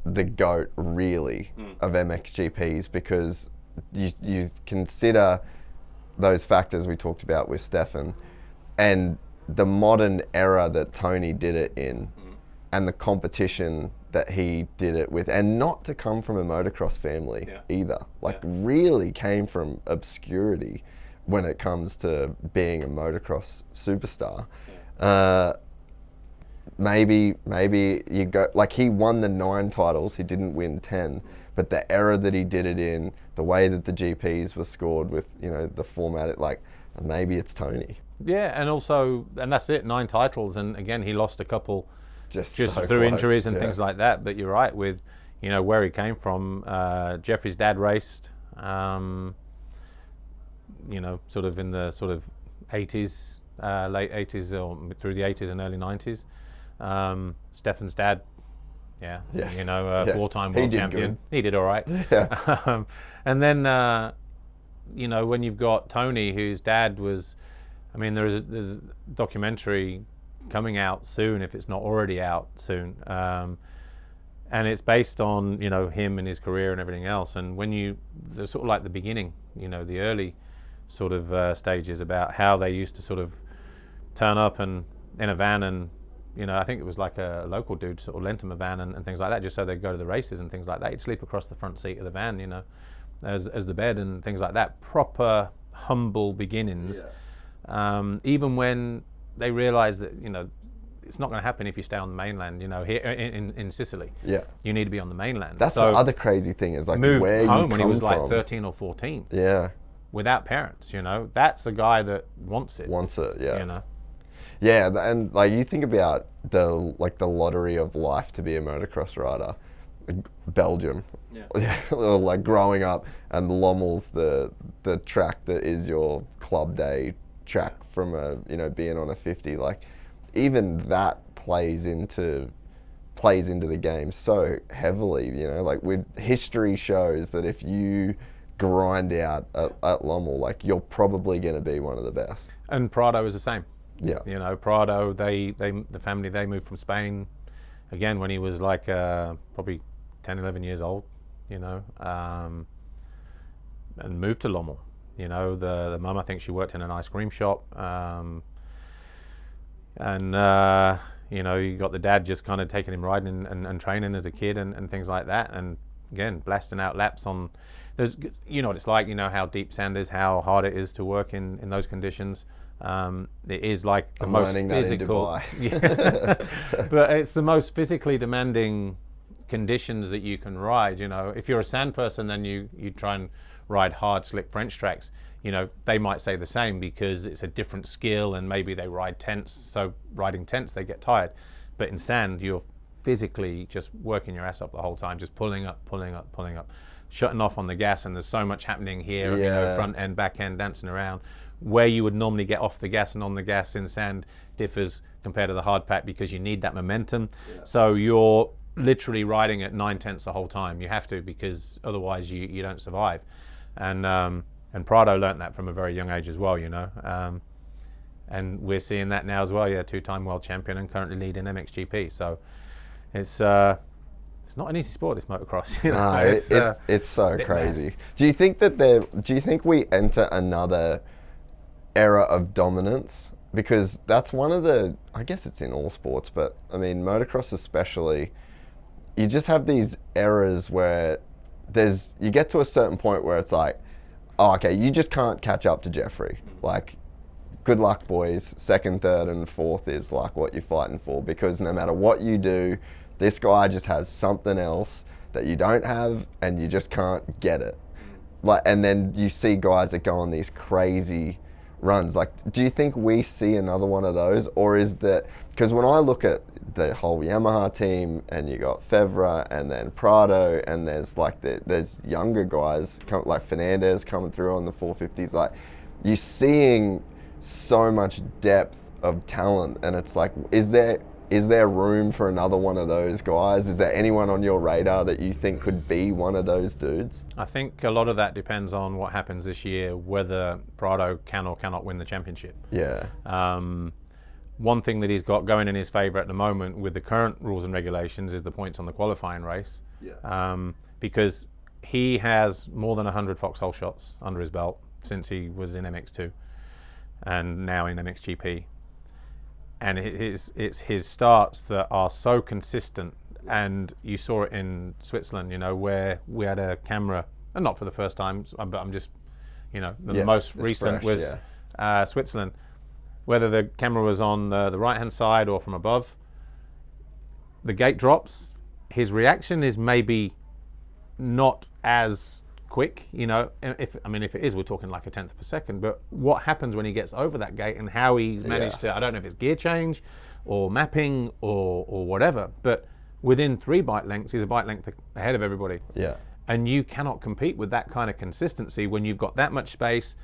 the GOAT, really, of MXGPs, because you consider those factors we talked about with Stefan and the modern era that Tony did it in and the competition that he did it with, and not to come from a motocross family either. Like, really came from obscurity when it comes to being a motocross superstar. Maybe you go, like, he won the 9 titles, he didn't win 10, but the era that he did it in, the way that the GPs were scored with, you know, the format, maybe it's Tony. Yeah, and that's it, 9 titles, and again, he lost a couple just so through close, injuries and things like that. But you're right, with, you know, where he came from. Jeffrey's dad raced, you know, sort of in the sort of 80s, late 80s or through the 80s and early 90s. Stefan's dad, you know, 4-time world champion. He did all right. Yeah. And then, you know, when you've got Tony, whose dad was, I mean, there's a documentary coming out soon, if it's not already out soon, and it's based on, you know, him and his career and everything else. And when they're sort of like the beginning, you know, the early sort of stages about how they used to sort of turn up and in a van, and, you know, I think it was like a local dude sort of lent him a van and things like that, just so they'd go to the races and things like that. He'd sleep across the front seat of the van, you know, as the bed and things like that. Proper humble beginnings. Even when they realized that, you know, it's not going to happen if you stay on the mainland, you know, here in Sicily. Yeah. You need to be on the mainland. That's the other crazy thing, is like, moved where home you when come he was like from. 13 or 14. Yeah. Without parents, you know. That's a guy that wants it. Yeah. You know. Yeah, and like, you think about the lottery of life to be a motocross rider. Belgium. Yeah. Like, growing up, and Lommel's the track that is your club day track from being on a 50. Like, even that plays into the game so heavily, you know. Like, with history shows that if you grind out at Lommel, like, you're probably going to be one of the best. And Prado is the same. Yeah. You know, Prado, the family, they moved from Spain, again, when he was like probably 10, 11 years old, you know, and moved to Lommel. You know, the mum, I think she worked in an ice cream shop, and you know, you got the dad just kind of taking him riding and training as a kid and things like that, and again, blasting out laps on. You know what it's like. You know how deep sand is, how hard it is to work in those conditions. It is like the most physical. Yeah. But it's the most physically demanding conditions that you can ride. You know, if you're a sand person, then you try and ride hard, slick French tracks. You know, they might say the same, because it's a different skill, and maybe they ride tense. So riding tense, they get tired. But in sand, you're physically just working your ass up the whole time, just pulling up, shutting off on the gas, and there's so much happening here. You know, front end, back end, dancing around. Where you would normally get off the gas and on the gas in sand differs compared to the hard pack, because you need that momentum. So you're literally riding at 9/10 the whole time. You have to, because otherwise you don't survive. And Prado learnt that from a very young age as well, you know. And we're seeing that now as well. Yeah, 2-time world champion and currently leading MXGP. So it's not an easy sport, this motocross. You know? No, it's so crazy. Do you think we enter another era of dominance? Because that's one of the, I guess it's in all sports, but I mean, motocross especially, you just have these eras where you get to a certain point where it's like, oh, okay, you just can't catch up to Jeffrey. Like, good luck, boys. 2nd, 3rd, and 4th is like what you're fighting for, because no matter what you do, this guy just has something else that you don't have, and you just can't get it. Like, and then you see guys that go on these crazy runs. Like, do you think we see another one of those, or is that, because when I look at the whole Yamaha team, and you got Fevra and then Prado, and there's younger guys like Fernandez coming through on the 450s, like, you're seeing so much depth of talent, and it's like, is there Is there room for another one of those guys? Is there anyone on your radar that you think could be one of those dudes? I think a lot of that depends on what happens this year, whether Prado can or cannot win the championship. Yeah. One thing that he's got going in his favour at the moment with the current rules and regulations is the points on the qualifying race. Yeah. Because he has more than 100 foxhole shots under his belt since he was in MX2 and now in MXGP. And it's his starts that are so consistent. And you saw it in Switzerland, you know, where we had a camera, and not for the first time, but I'm just, you know, the most recent fresh, was Switzerland. Whether the camera was on the right-hand side or from above, the gate drops, his reaction is maybe not as quick, you know. If it is, we're talking like a tenth of a second. But what happens when he gets over that gate and how he's managed to, I don't know if it's gear change or mapping or whatever, but within 3 bike lengths, he's a bike length ahead of everybody. Yeah. And you cannot compete with that kind of consistency when you've got that much space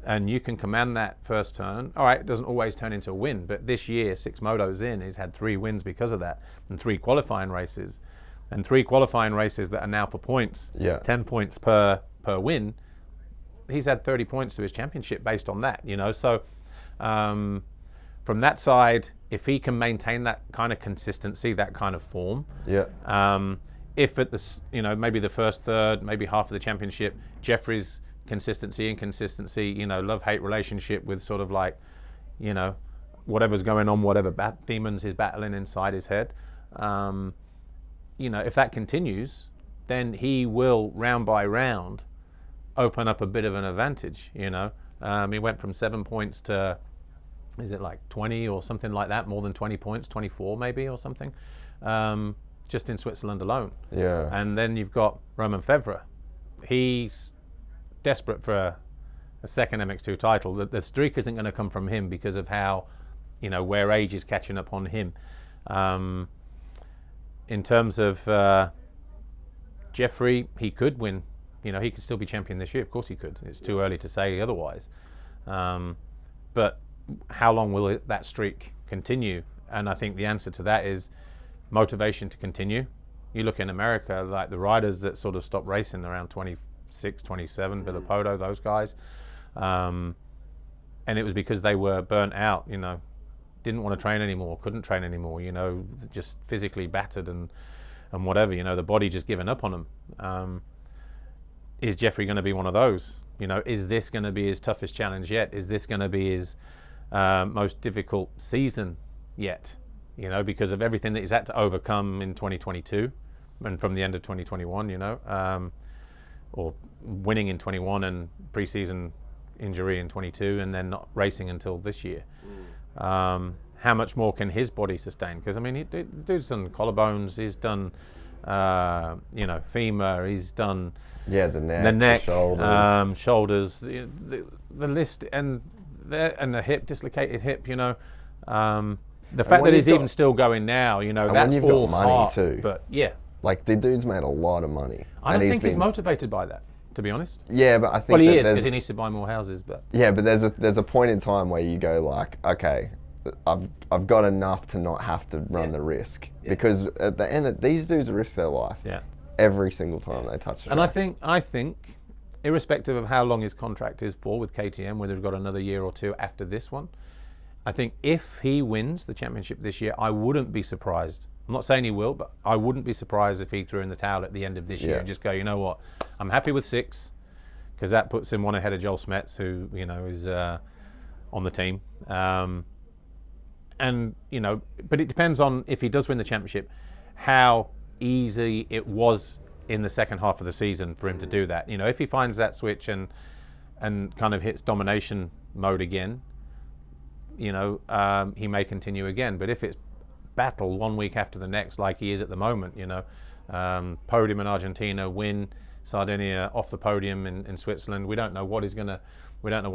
and you can command that first turn. All right, it doesn't always turn into a win, but this year, 6 motos in, he's had 3 wins because of that, and 3 qualifying races. And 3 qualifying races that are now for points, 10 points per win. He's had 30 points to his championship based on that, you know. So from that side, if he can maintain that kind of consistency, that kind of form, if at the, you know, maybe the first third, maybe half of the championship, Jeffrey's inconsistency, you know, love-hate relationship with sort of like, you know, whatever's going on, whatever demons he's battling inside his head. You know, if that continues, then he will, round by round, open up a bit of an advantage, you know. He went from 7 points to, is it like 20 or something like that, more than 20 points, 24 maybe or something, just in Switzerland alone. Yeah. And then you've got Romain Febvre. He's desperate for a second MX2 title. The streak isn't going to come from him because of how, you know, where age is catching up on him. In terms of Jeffrey, he could win. You know, he could still be champion this year. Of course he could. It's too early to say otherwise. But how long will that streak continue? And I think the answer to that is motivation to continue. You look in America, like the riders that sort of stopped racing around 26, 27, Villopoto, those guys. And it was because they were burnt out, you know. Didn't want to train anymore, couldn't train anymore, you know, just physically battered and whatever, you know, the body just giving up on them. Is Jeffrey going to be one of those? You know, is this going to be his toughest challenge yet? Is this going to be his most difficult season yet? You know, because of everything that he's had to overcome in 2022 and from the end of 2021, you know, or winning in 21 and pre-season injury in 22 and then not racing until this year. How much more can his body sustain? Because I mean, the dude's done collarbones, he's done, you know, femur, he's done the neck, the shoulders, the list, and the hip, dislocated hip. You know, the fact that he's even still going now, you know, that's all got money heart, too. But yeah, like the dude's made a lot of money. I don't think he's motivated by that, to be honest. Yeah, but I think well, he is because he needs to buy more houses. But yeah, but there's a point in time where you go like, okay, I've got enough to not have to run the risk, because at the end, these dudes risk their life every single time they touch the track. And I think, irrespective of how long his contract is for with KTM, whether he's got another year or 2 after this one, I think if he wins the championship this year, I wouldn't be surprised. I'm not saying he will, but I wouldn't be surprised if he threw in the towel at the end of this year and just go, you know what, I'm happy with 6, because that puts him 1 ahead of Joel Smets, who, you know, is on the team. And, you know, but it depends on, if he does win the championship, how easy it was in the second half of the season for him to do that. You know, if he finds that switch and kind of hits domination mode again, you know, he may continue again. But if it's battle 1 week after the next, like he is at the moment, you know, podium in Argentina, win Sardinia, off the podium in Switzerland. We don't know what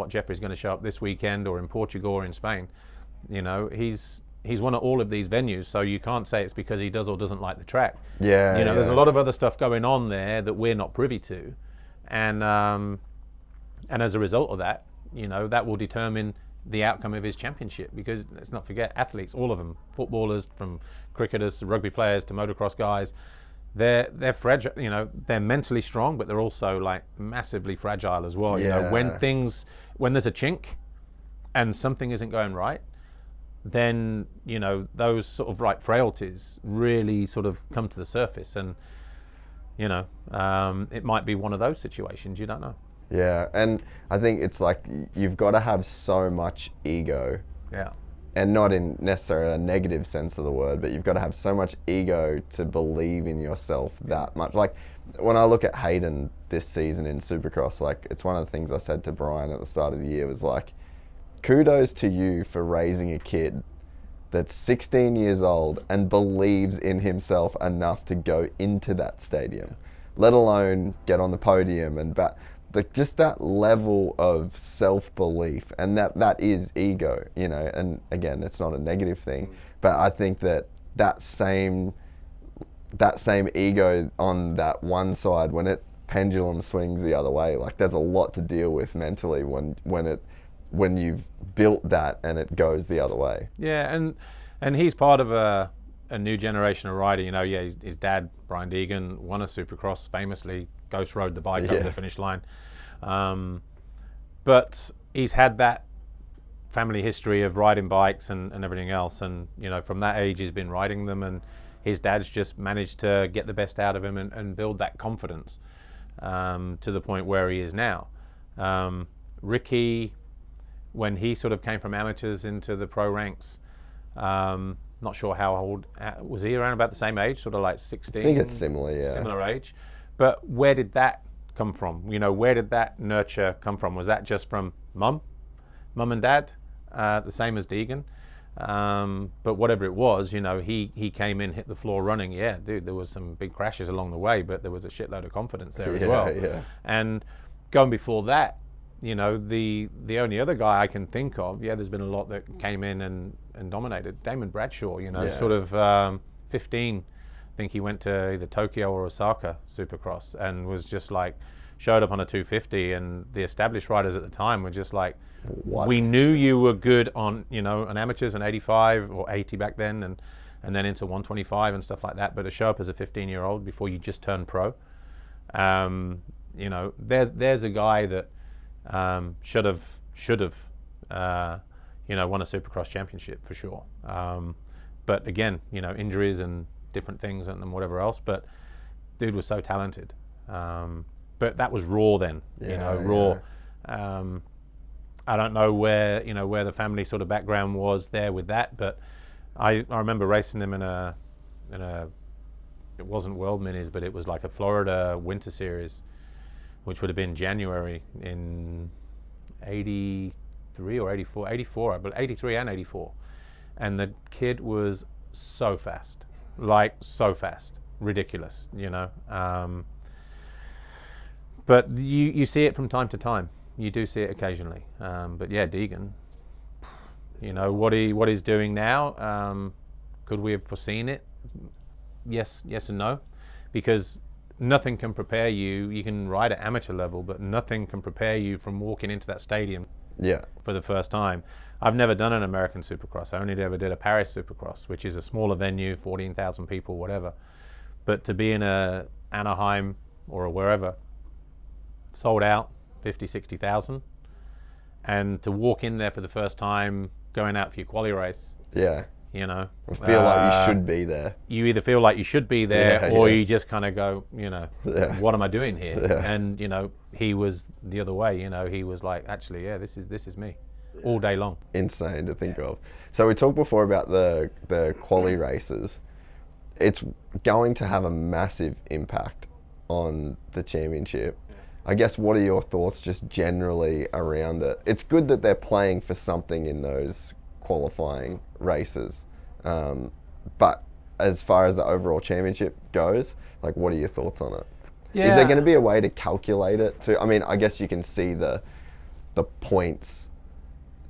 Jeffrey's going to show up this weekend, or in Portugal or in Spain. You know, he's won at all of these venues, so you can't say it's because he does or doesn't like the track. Yeah, you know, there's a lot of other stuff going on there that we're not privy to, and as a result of that, you know, that will determine the outcome of his championship. Because let's not forget, athletes, all of them, footballers, from cricketers to rugby players to motocross guys, they're fragile. You know, they're mentally strong, but they're also like massively fragile as well. You know, when there's a chink and something isn't going right, then, you know, those sort of like frailties really sort of come to the surface. And, you know, it might be one of those situations, you don't know. Yeah, and I think it's like you've got to have so much ego. Yeah. And not in necessarily a negative sense of the word, but you've got to have so much ego to believe in yourself that much. Like when I look at Hayden this season in Supercross, like it's one of the things I said to Brian at the start of the year was like, kudos to you for raising a kid that's 16 years old and believes in himself enough to go into that stadium, let alone get on the podium and just that level of self-belief, and that is ego, you know. And again, it's not a negative thing, but I think that same ego on that one side, when it pendulum swings the other way, like there's a lot to deal with mentally when you've built that and it goes the other way. Yeah, and he's part of a new generation of rider. You know, yeah, his dad, Brian Deegan, won a Supercross famously, ghost rode the bike over the finish line. But he's had that family history of riding bikes and everything else. And, you know, from that age, he's been riding them, and his dad's just managed to get the best out of him and build that confidence to the point where he is now. Ricky, when he sort of came from amateurs into the pro ranks, not sure how old, was he around about the same age, sort of like 16? I think it's similar, yeah. Similar age. But where did that come from? You know, where did that nurture come from? Was that just from mum and dad, the same as Deegan? But whatever it was, you know, he came in, hit the floor running. Yeah, dude, there was some big crashes along the way, but there was a shitload of confidence there as well. Yeah. And going before that, you know, the only other guy I can think of, there's been a lot that came in and dominated. Damon Bradshaw, you know, sort of 15, I think he went to either Tokyo or Osaka Supercross and was just like, showed up on a 250, and the established riders at the time were just like, what? We knew you were good on, you know, on amateurs, an 85 or 80 back then, and then into 125 and stuff like that. But to show up as a 15-year-old before you just turned pro, you know, there's a guy that should have you know, won a Supercross championship for sure. But again, you know, injuries and different things and whatever else. But dude was so talented. But that was raw then, you know, raw. I don't know where the family sort of background was there with that, but I remember racing him in a it wasn't World Minis, but it was like a Florida Winter Series, which would have been January in 83 or 84, but 83 and 84. And the kid was so fast, ridiculous, you know. But you see it from time to time. You do see it occasionally. But yeah, Deegan, you know, what he's doing now, could we have foreseen it? Yes and no. Because nothing can prepare you. You can ride at amateur level, but nothing can prepare you from walking into that stadium for the first time. I've never done an American Supercross. I only ever did a Paris Supercross, which is a smaller venue, 14,000 people, whatever. But to be in a Anaheim or wherever, sold out, 50, 60,000, and to walk in there for the first time, going out for your quali race. Yeah. You know, I feel like you should be there. You either feel like you should be there, or you just kind of go, you know, what am I doing here? And you know, he was the other way. You know, he was like, actually, this is me, all day long. Insane to think of. So we talked before about the quali races. It's going to have a massive impact on the championship. I guess, what are your thoughts just generally around it? It's good that they're playing for something in those qualifying races, but as far as the overall championship goes, like, what are your thoughts on it? Is there going to be a way to calculate it too? I mean, I guess you can see the points,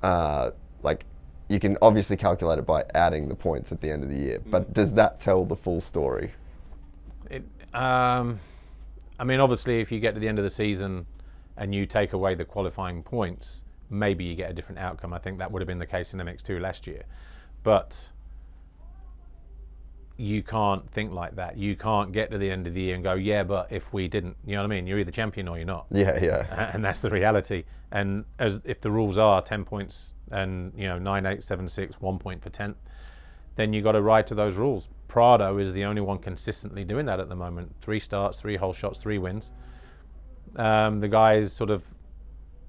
like you can obviously calculate it by adding the points at the end of the year, but does that tell the full story? I mean, obviously, if you get to the end of the season and you take away the qualifying points, maybe you get a different outcome. I think that would have been the case in MX2 last year. But you can't think like that. You can't get to the end of the year and go, yeah, but if we didn't, you know what I mean? You're either champion or you're not. Yeah. And that's the reality. And as if the rules are 10 points and, 9, 8, 7, 6, 1 point for 10th, then you got to ride to those rules. Prado is the only one consistently doing that at the moment. 3 starts, 3 whole shots, 3 wins. The guy is sort of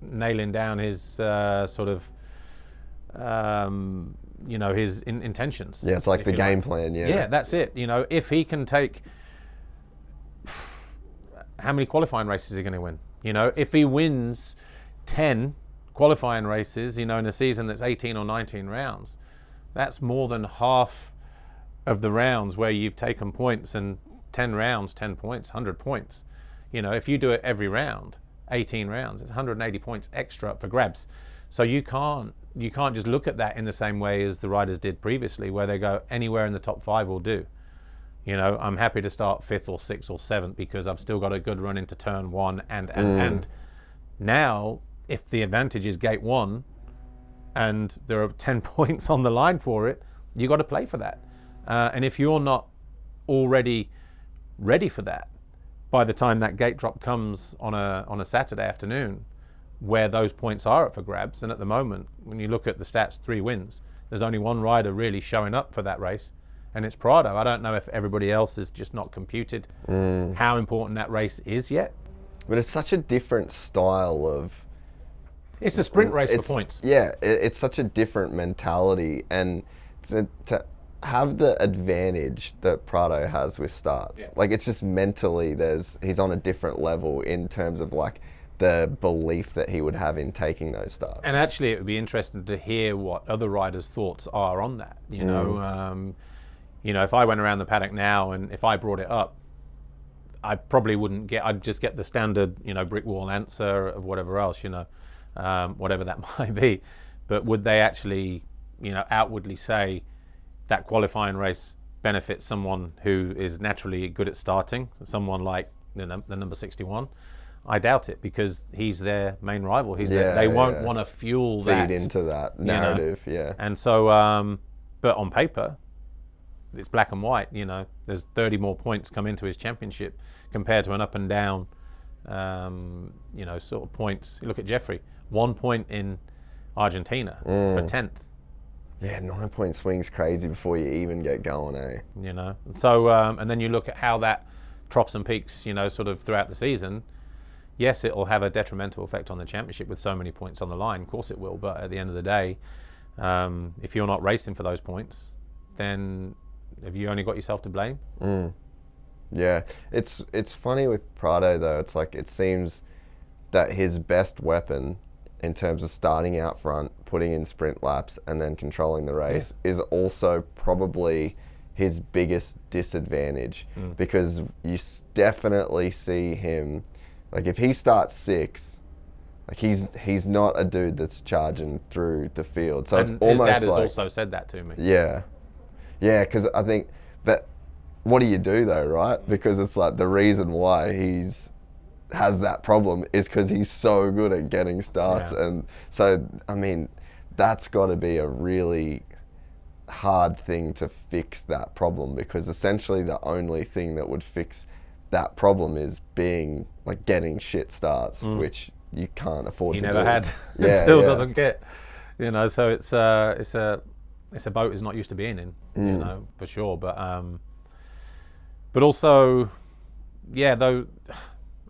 nailing down his his intentions. Yeah, it's like the game plan. Yeah, that's it. If he can take, how many qualifying races is he going to win? If he wins 10 qualifying races, in a season that's 18 or 19 rounds, that's more than half of the rounds where you've taken points, and 10 rounds, 10 points, 100 points. If you do it every round, 18 rounds, it's 180 points extra up for grabs. So you can't just look at that in the same way as the riders did previously, where they go anywhere in the top 5 will do. I'm happy to start 5th or 6th or 7th because I've still got a good run into turn 1 and now if the advantage is gate 1 and there are 10 points on the line for it, you got to play for that. And if you're not already ready for that by the time that gate drop comes on a Saturday afternoon, where those points are up for grabs, and at the moment, when you look at the stats, 3 wins, there's only one rider really showing up for that race, and it's Prado. I don't know if everybody else is just not computed how important that race is yet. But it's such a different style of... It's a sprint race for points. Yeah, it's such a different mentality, and to have the advantage that Prado has with starts, like it's just mentally, he's on a different level in terms of like the belief that he would have in taking those starts. And actually, it would be interesting to hear what other riders' thoughts are on that. If I went around the paddock now and if I brought it up, I probably wouldn't I'd just get the standard, brick wall answer of whatever else, whatever that might be. But would they actually, outwardly say that qualifying race benefits someone who is naturally good at starting, someone like the number 61? I doubt it, because he's their main rival. They won't want to feed into that narrative. And so, but on paper, it's black and white. There's 30 more points come into his championship compared to an up and down, sort of points. You look at Jeffrey, 1 point in Argentina for 10th. Yeah, 9-point swing's crazy before you even get going, eh? So and then you look at how that troughs and peaks, sort of throughout the season. Yes, it will have a detrimental effect on the championship with so many points on the line. Of course it will, but at the end of the day, if you're not racing for those points, then have you only got yourself to blame? Yeah, it's funny with Prado though. It's like it seems that his best weapon in terms of starting out front, putting in sprint laps, and then controlling the race is also probably his biggest disadvantage, because you definitely see him, like if he starts 6, like he's not a dude that's charging through the field. So and it's almost his dad has also said that to me. Yeah, because I think that what do you do though, right? Because it's like the reason why has that problem is because he's so good at getting starts, and so I mean that's got to be a really hard thing to fix that problem, because essentially the only thing that would fix that problem is getting shit starts, which you can't afford to do. He never had, and still doesn't get. So it's a boat he's not used to being in, for sure. But also, though.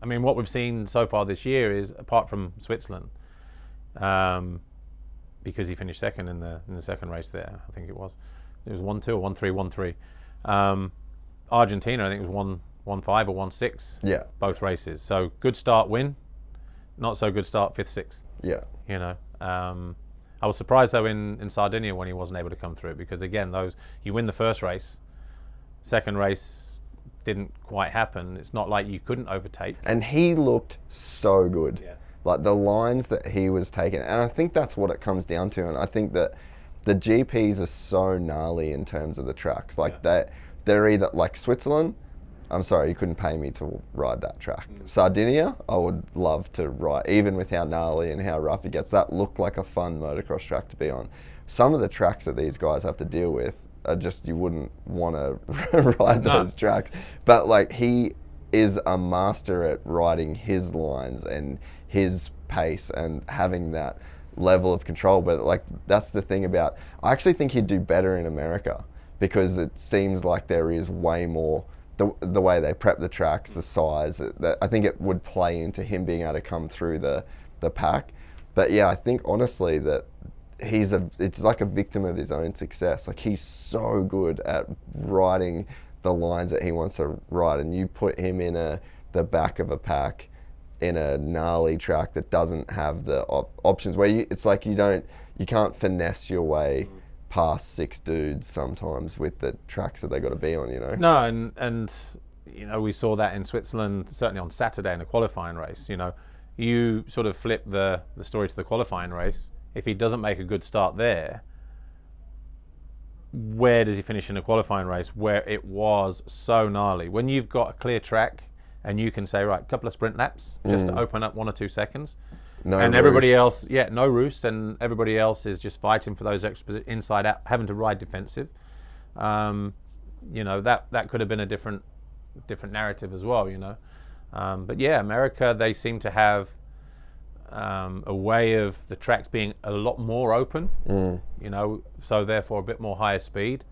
I mean, what we've seen so far this year is, apart from Switzerland, because he finished second in the second race there, I think it was 1-2 or 1-3, 1-3. Argentina, I think it was 1-5 or 1-6. Yeah. Both races. So good start, win. Not so good start, 5th, 6th. Yeah. I was surprised though in Sardinia when he wasn't able to come through, because again, you win the first race, second race didn't quite happen. It's not like you couldn't overtake. And he looked so good. Yeah. Like the lines that he was taking, and I think that's what it comes down to. And I think that the GPs are so gnarly in terms of the tracks. Like they're either like Switzerland, I'm sorry, you couldn't pay me to ride that track. Sardinia, I would love to ride, even with how gnarly and how rough it gets. That looked like a fun motocross track to be on. Some of the tracks that these guys have to deal with are just, you wouldn't want to ride those tracks. But like, he is a master at riding his lines and his pace and having that level of control. But like, that's the thing about, I actually think he'd do better in America, because it seems like there is way more, the way they prep the tracks, the size, that I think it would play into him being able to come through the pack. But yeah, I think honestly that it's like a victim of his own success. Like, he's so good at riding the lines that he wants to ride, and you put him in the back of a pack in a gnarly track that doesn't have the options, where it's like you can't finesse your way past 6 dudes sometimes with the tracks that they got to be on, you know. No, and you know, we saw that in Switzerland, certainly on Saturday in the qualifying race. You know, you sort of flip the story to the qualifying race. If he doesn't make a good start there, where does he finish in a qualifying race where it was so gnarly? When you've got a clear track and you can say, right, a couple of sprint laps just to open up 1 or 2 seconds. No and roost. Everybody else, no roost, and everybody else is just fighting for those extra inside out, having to ride defensive. You know, that could have been a different narrative as well, you know. But yeah, America, they seem to have a way of the tracks being a lot more open, you know, so therefore a bit more higher speed.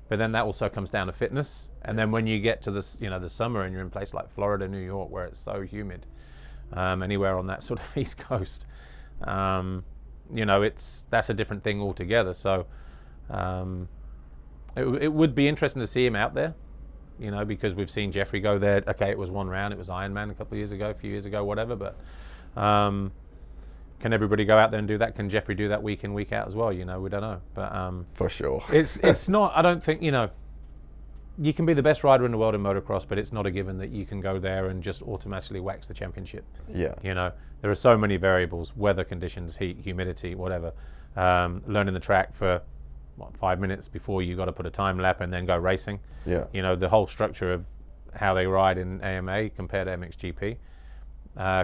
But then that also comes down to fitness. And then when you get to this, you know, the summer and you're in places like Florida, New York, where it's so humid, anywhere on that sort of East Coast, you know, that's a different thing altogether. So it would be interesting to see him out there, you know, because we've seen Jeffrey go there. Okay, it was 1 round, it was Ironman a couple of years ago, a few years ago, whatever. But can everybody go out there and do that? Can Jeffrey do that week in, week out as well? You know, we don't know. But for sure, it's not. I don't think, you know. You can be the best rider in the world in motocross, but it's not a given that you can go there and just automatically wax the championship. Yeah. You know, there are so many variables: weather conditions, heat, humidity, whatever. Learning the track for 5 minutes before you got to put a time lap and then go racing. Yeah. You know, the whole structure of how they ride in AMA compared to MXGP,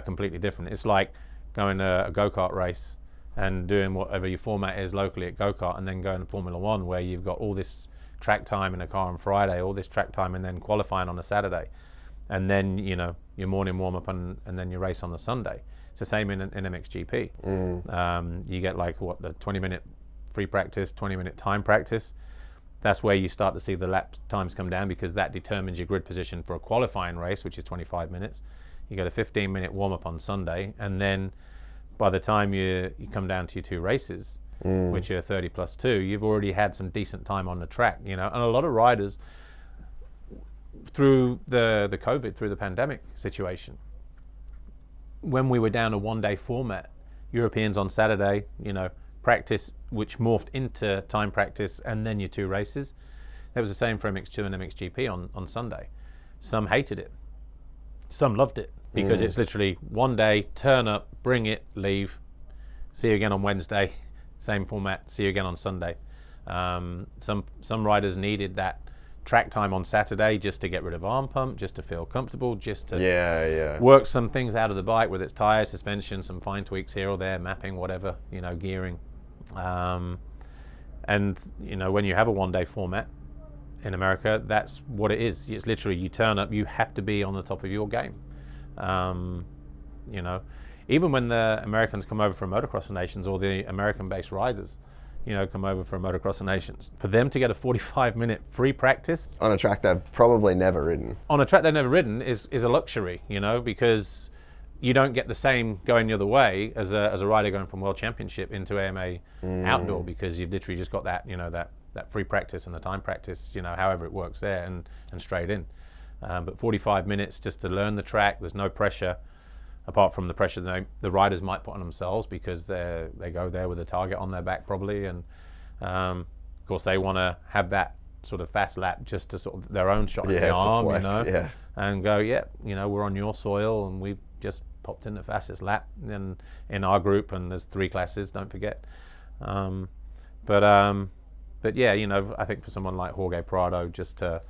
completely different. It's like going a go-kart race and doing whatever your format is locally at go-kart, and then going to Formula One, where you've got all this track time in a car on Friday, all this track time, and then qualifying on a Saturday, and then, you know, your morning warm-up and then your race on the Sunday. It's the same in MXGP. You get like the 20-minute free practice, 20-minute time practice. That's where you start to see the lap times come down, because that determines your grid position for a qualifying race, which is 25 minutes. You get a 15-minute warm-up on Sunday, and then by the time you come down to your 2 races, which are 30 plus 2, you've already had some decent time on the track, you know. And a lot of riders, through the COVID, through the pandemic situation, when we were down a 1-day format, Europeans on Saturday, you know, practice, which morphed into time practice, and then your 2 races. That was the same for MX2 and MXGP on Sunday. Some hated it, some loved it, because it's literally 1 day, turn up, bring it, leave, see you again on Wednesday. Same format, see you again on Sunday. Some riders needed that track time on Saturday just to get rid of arm pump, just to feel comfortable, just to work some things out of the bike, whether it's tire, suspension, some fine tweaks here or there, mapping, whatever, you know, gearing. And, you know, when you have a 1-day format in America, that's what it is. It's literally, you turn up, you have to be on the top of your game. You know, even when the Americans come over from Motocross Nations, or the American-based riders, you know, come over from Motocross Nations, for them to get a 45-minute free practice on a track they've probably never ridden. On a track they've never ridden is a luxury, you know, because you don't get the same going the other way as a rider going from World Championship into AMA outdoor, because you've literally just got that, you know, that free practice and the time practice, you know, however it works there, and straight in. But 45 minutes just to learn the track, there's no pressure. Apart from the pressure the riders might put on themselves, because they go there with a target on their back probably, and of course they want to have that sort of fast lap just to sort of their own shot in the arm, flex, you know, and go, you know, we're on your soil and we've just popped in the fastest lap in our group, and there's 3 classes, don't forget. But yeah, you know, I think for someone like Jorge Prado, just to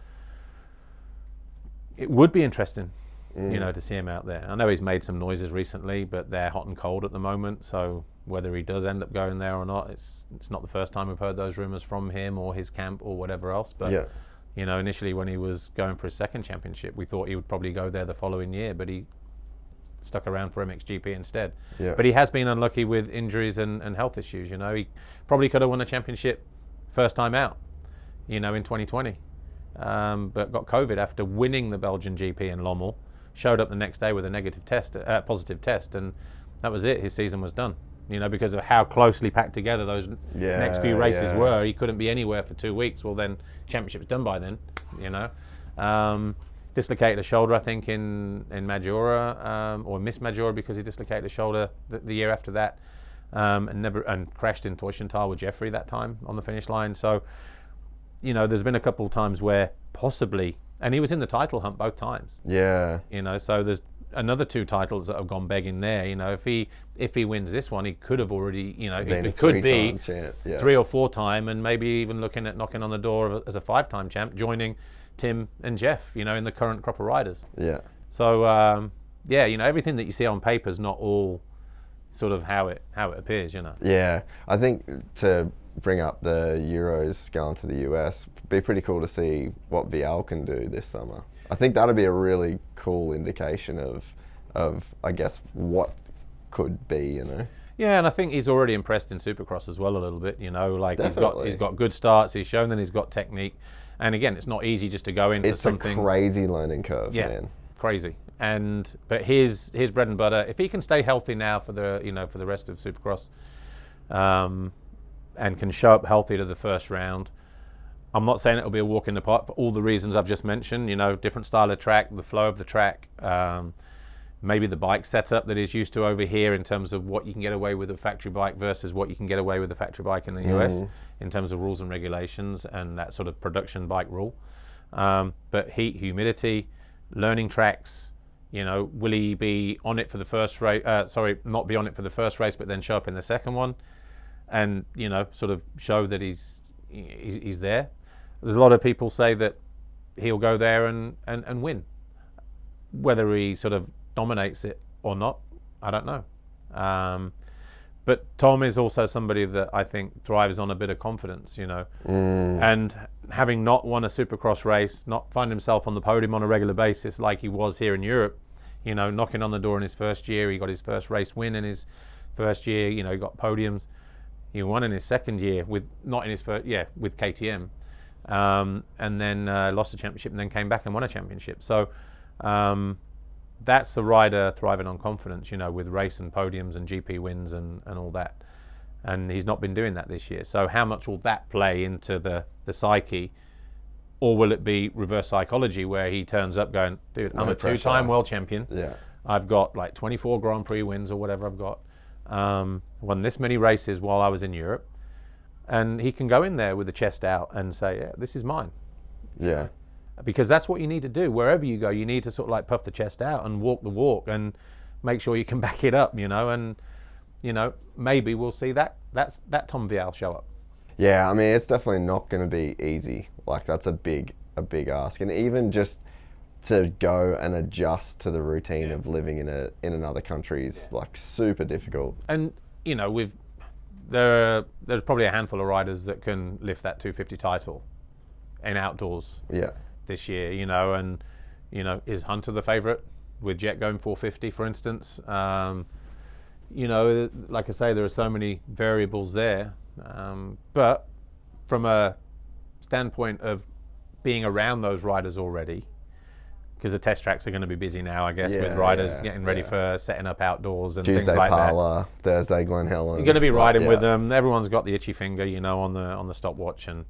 it would be interesting, to see him out there. I know he's made some noises recently, but they're hot and cold at the moment. So whether he does end up going there or not, it's not the first time we've heard those rumors from him or his camp or whatever else. But initially when he was going for his second championship, we thought he would probably go there the following year, but he stuck around for MXGP instead. But he has been unlucky with injuries and health issues. He probably could have won a championship first time out, in 2020. But got COVID after winning the Belgian GP in Lommel, showed up the next day with a positive test, and that was it. His season was done. Because of how closely packed together those next few races were. He couldn't be anywhere for 2 weeks. Well, then championship's done by then. Dislocated a shoulder, I think, in Maggiora, or missed Maggiora because he dislocated a shoulder the year after that, and crashed in Teufelstal with Jeffrey that time on the finish line. So, there's been a couple of times where possibly, and he was in the title hunt both times. Yeah. So there's another 2 titles that have gone begging there. If he wins this one, he could have already, it could be 3 or 4 time, and maybe even looking at knocking on the door as a 5-time champ, joining Tim and Jeff, in the current crop of riders. Yeah. So everything that you see on paper is not all sort of how it appears. Yeah, I think to bring up the Euros going to the US, it'd be pretty cool to see what Vial can do this summer. I think that'd be a really cool indication of I guess what could be, Yeah, and I think he's already impressed in Supercross as well a little bit. Definitely. he's got good starts. He's shown that he's got technique, and again, it's not easy just to go into something. It's a crazy learning curve, man. Crazy. But his bread and butter, if he can stay healthy now for the rest of Supercross, and can show up healthy to the first round, I'm not saying it'll be a walk in the park for all the reasons I've just mentioned. Different style of track, the flow of the track, maybe the bike setup that he's used to over here in terms of what you can get away with a factory bike versus what you can get away with a factory bike in the US in terms of rules and regulations and that sort of production bike rule. But heat, humidity, learning tracks, will he be on it for the first race? Not be on it for the first race, but then show up in the second one, and sort of show that he's there. There's a lot of people say that he'll go there and win. Whether he sort of dominates it or not, I don't know. But Tom is also somebody that I think thrives on a bit of confidence, and having not won a Supercross race, not find himself on the podium on a regular basis like he was here in Europe, knocking on the door in his first year. He got his first race win in his first year, he got podiums. He won in his second year with KTM, and then lost the championship and then came back and won a championship. So that's the rider thriving on confidence, with race and podiums and GP wins and all that. And he's not been doing that this year. So how much will that play into the psyche? Or will it be reverse psychology where he turns up going, dude, I'm a 2-time world champion. Yeah. I've got like 24 Grand Prix wins or whatever I've got. Won this many races while I was in Europe. And he can go in there with the chest out and say, yeah, this is mine. Yeah. Because that's what you need to do. Wherever you go, you need to sort of like puff the chest out and walk the walk and make sure you can back it up, and maybe we'll see that Tom Vial show up. Yeah, I mean, it's definitely not going to be easy. Like, that's a big ask, and even just to go and adjust to the routine of living in another country is like super difficult. And there's probably a handful of riders that can lift that 250 title in outdoors. Yeah. This year, and is Hunter the favourite with Jet going 450, for instance? Like I say, there are so many variables there. But from a standpoint of being around those riders already, because the test tracks are going to be busy now, I guess, with riders getting ready for setting up outdoors and Tuesday things like Parla, Thursday Glen Helen. You're going to be riding with them. Everyone's got the itchy finger, on the stopwatch, and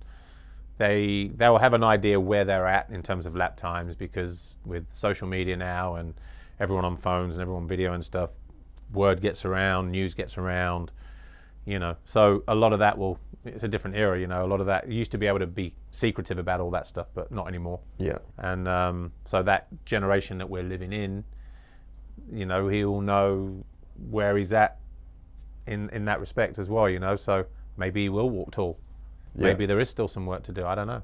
they'll have an idea where they're at in terms of lap times, because with social media now and everyone on phones and everyone video and stuff, word gets around, news gets around, so a lot of that it's a different era, a lot of that, you used to be able to be secretive about all that stuff, but not anymore. Yeah. And so that generation that we're living in, he'll know where he's at in that respect as well, so maybe he will walk tall. Maybe there is still some work to do. I don't know.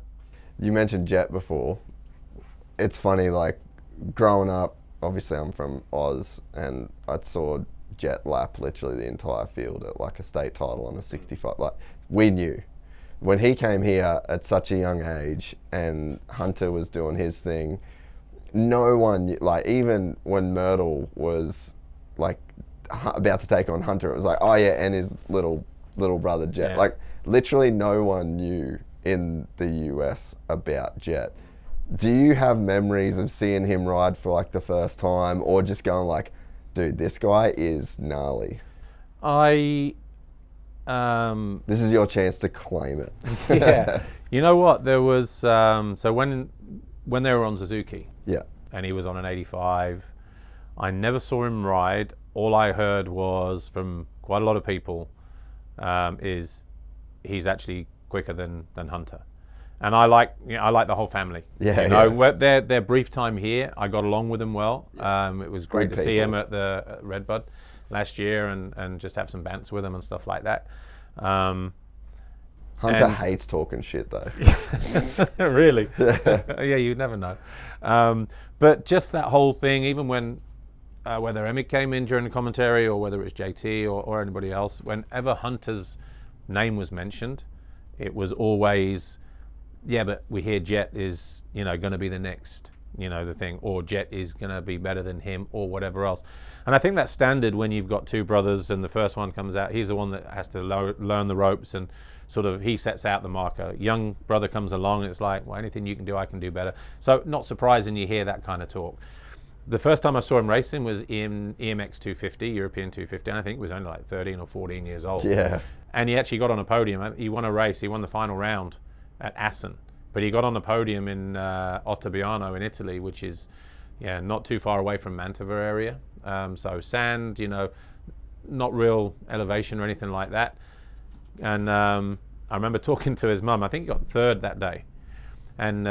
You mentioned Jet before. It's funny, like, growing up, obviously I'm from Oz, and I saw Jet lap literally the entire field at like a state title on a 65. Like, we knew when he came here at such a young age, and Hunter was doing his thing. No one knew, like, even when Myrtle was like about to take on Hunter, it was like, oh yeah, and his little brother Jet. Yeah. Like, literally no one knew in the US about Jet. Do you have memories of seeing him ride for like the first time, or just going like, dude, this guy is gnarly? This is your chance to claim it. Yeah. You know what? There was so when they were on Suzuki, Yeah. and he was on an 85, I never saw him ride. All I heard was from quite a lot of people is he's actually quicker than Hunter. And I like the whole family. Yeah, you know, yeah. their brief time here, I got along with them well. It was great Good to see people. him at the Redbud last year and just have some bants with him and stuff like that. Hunter hates talking shit though. Really? Yeah, you never know. But just that whole thing, even when whether Emmett came in during the commentary or whether it was JT or anybody else, whenever Hunter's name was mentioned, it was always, yeah, but we hear Jet is, going to be the next, the thing, or Jet is going to be better than him, or whatever else. And I think that's standard when you've got two brothers and the first one comes out. He's the one that has to learn the ropes, and sort of he sets out the marker. Young brother comes along and it's like, well, anything you can do, I can do better. So not surprising you hear that kind of talk. The first time I saw him racing was in EMX 250, European 250, and I think he was only like 13 or 14 years old. Yeah. And he actually got on a podium. He won a race. He won the final round at Assen. But he got on the podium in Ottabiano in Italy, which is not too far away from Mantova area. So sand, not real elevation or anything like that. And I remember talking to his mum. I think he got third that day. And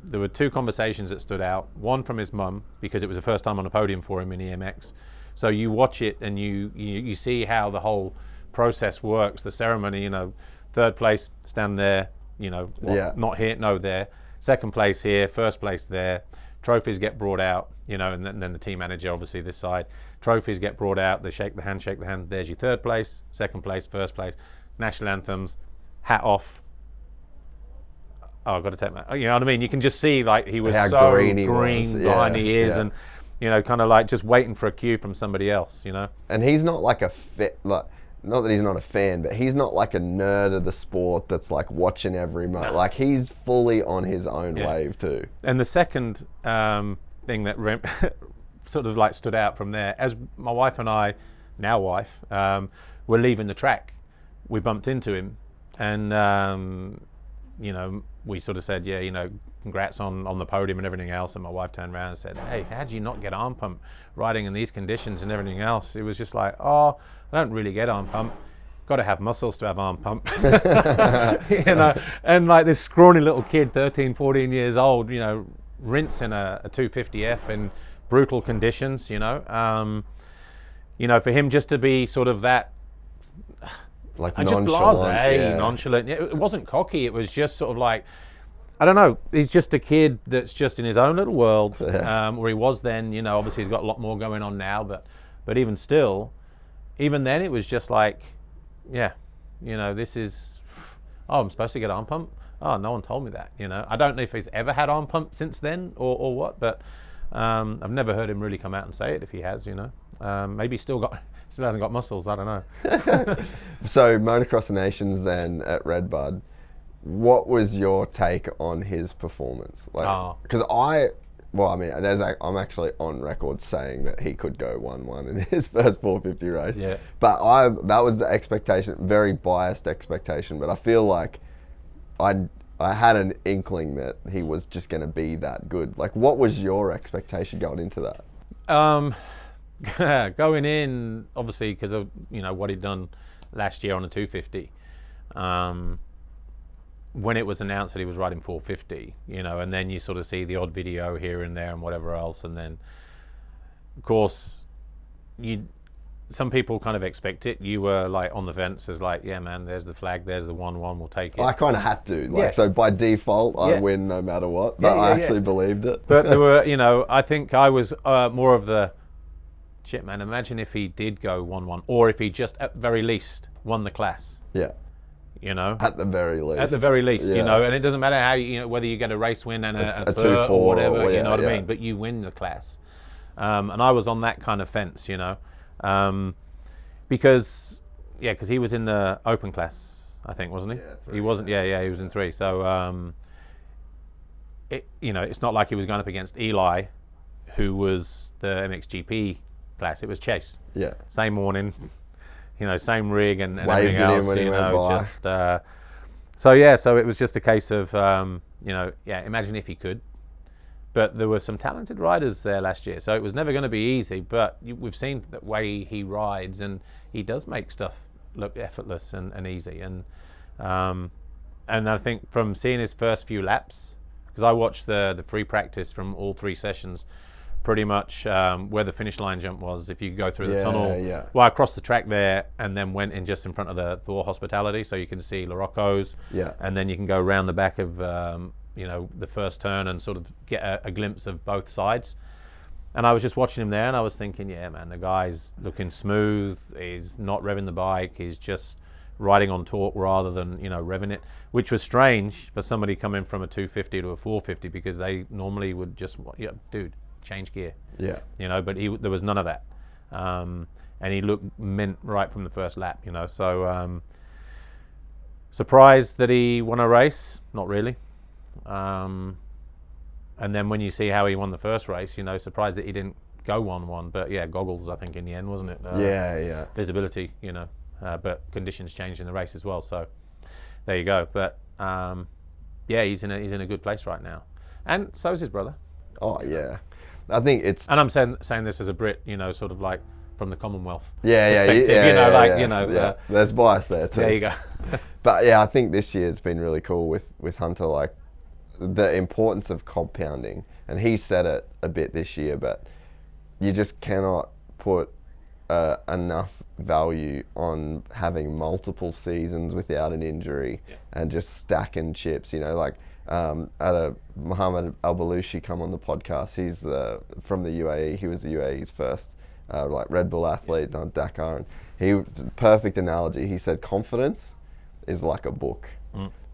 there were two conversations that stood out. One from his mum, because it was the first time on a podium for him in EMX. So you watch it and you see how the whole process works, the ceremony, third place, stand there, not here, no there. Second place here, first place there. Trophies get brought out, and then the team manager, obviously this side. Trophies get brought out, they shake the hand, there's your third place, second place, first place. National anthems, hat off. Oh, I've got to take that. You know what I mean? You can just see like he was How so green behind the ears, and kind of like just waiting for a cue from somebody else, And he's not like not that he's not a fan, but he's not like a nerd of the sport that's like watching every moment. No. Like, he's fully on his own wave too. And the second thing that sort of like stood out from there, as my wife and I, now wife, were leaving the track, we bumped into him, and we sort of said, congrats on the podium and everything else. And my wife turned around and said, hey, how'd you not get arm pump riding in these conditions and everything else? It was just like, oh, I don't really get arm pump. Got to have muscles to have arm pump. And like this scrawny little kid, 13, 14 years old, rinsing a 250F in brutal conditions, for him just to be sort of that, Like nonchalant. Nonchalant. It wasn't cocky. It was just sort of like, I don't know. He's just a kid that's just in his own little world, where he was then. Obviously he's got a lot more going on now, but even still, even then it was just like, this is. Oh, I'm supposed to get arm pump. Oh, no one told me that. I don't know if he's ever had arm pump since then or what, but I've never heard him really come out and say it. If he has, maybe still hasn't got muscles. I don't know. So Motocross Nations then at Redbud, what was your take on his performance? Because I'm actually on record saying that he could go 1-1 in his first 450 race. Yeah. But that was the expectation, very biased expectation. But I feel like I had an inkling that he was just going to be that good. Like, what was your expectation going into that? Going in, obviously, because of what he'd done last year on a 250. When it was announced that he was riding 450, and then you sort of see the odd video here and there and whatever else, and then, of course, some people kind of expect it. You were like on the fence as like, yeah, man, there's the flag, there's the 1-1, we'll take it. I kind of had to, like, Yeah. so by default, I Yeah. win no matter what. But Yeah, I yeah, actually yeah. believed it. But there were, you know, I think I was more of the, shit, man, imagine if he did go 1-1, or if he just, at the very least, won the class, Yeah, you know? at the very least. At the very least, Yeah. you know, and it doesn't matter how, you know, whether you get a race win and a a third 2-4 or whatever, or, you yeah, know what yeah. I mean? But you win the class. And I was on that kind of fence, you know, because he was in the open class, I think, wasn't he? Yeah, He 3, wasn't. Yeah, he was in 3. So, you know, it's not like he was going up against Eli, who was the MXGP class. It was Chase. Yeah. Same morning, you know, same rig and Waved everything at him else. when he You went know, by. just so it was just a case of you know, yeah, imagine if he could. But there were some talented riders there last year, so it was never going to be easy. But we've seen the way he rides, and he does make stuff look effortless and easy. And I think from seeing his first few laps, because I watched the free practice from all 3 sessions, pretty much where the finish line jump was. If you go through the tunnel, Yeah. well, I crossed the track there and then went in just in front of the Thor Hospitality, so you can see Larocco's, Yeah. and then you can go around the back of you know, the first turn and sort of get a glimpse of both sides. And I was just watching him there, and I was thinking, yeah, man, the guy's looking smooth. He's not revving the bike. He's just riding on torque rather than, you know, revving it, which was strange for somebody coming from a 250 to a 450, because they normally would just, yeah, dude, change gear. Yeah. You know, but there was none of that. And he looked mint right from the first lap, you know. So surprised that he won a race? Not really. And then when you see how he won the first race, you know, surprised that he didn't go 1-1. But yeah, goggles, I think, in the end, wasn't it? Yeah. Visibility, you know, but conditions changed in the race as well. So there you go. But yeah, he's in a good place right now, and so's his brother. Oh yeah, I think it's. And I'm saying this as a Brit, you know, sort of like from the Commonwealth. Yeah, perspective, you know, like, you know. Yeah. There's bias there too. There you go. But yeah, I think this year's been really cool with Hunter, like the importance of compounding, and he said it a bit this year, but you just cannot put enough value on having multiple seasons without an injury and just stacking chips. You know, like Mohammed Al Balushi come on the podcast. He's from the UAE. He was the UAE's first like Red Bull athlete on Dakar, and perfect analogy. He said confidence is like a book.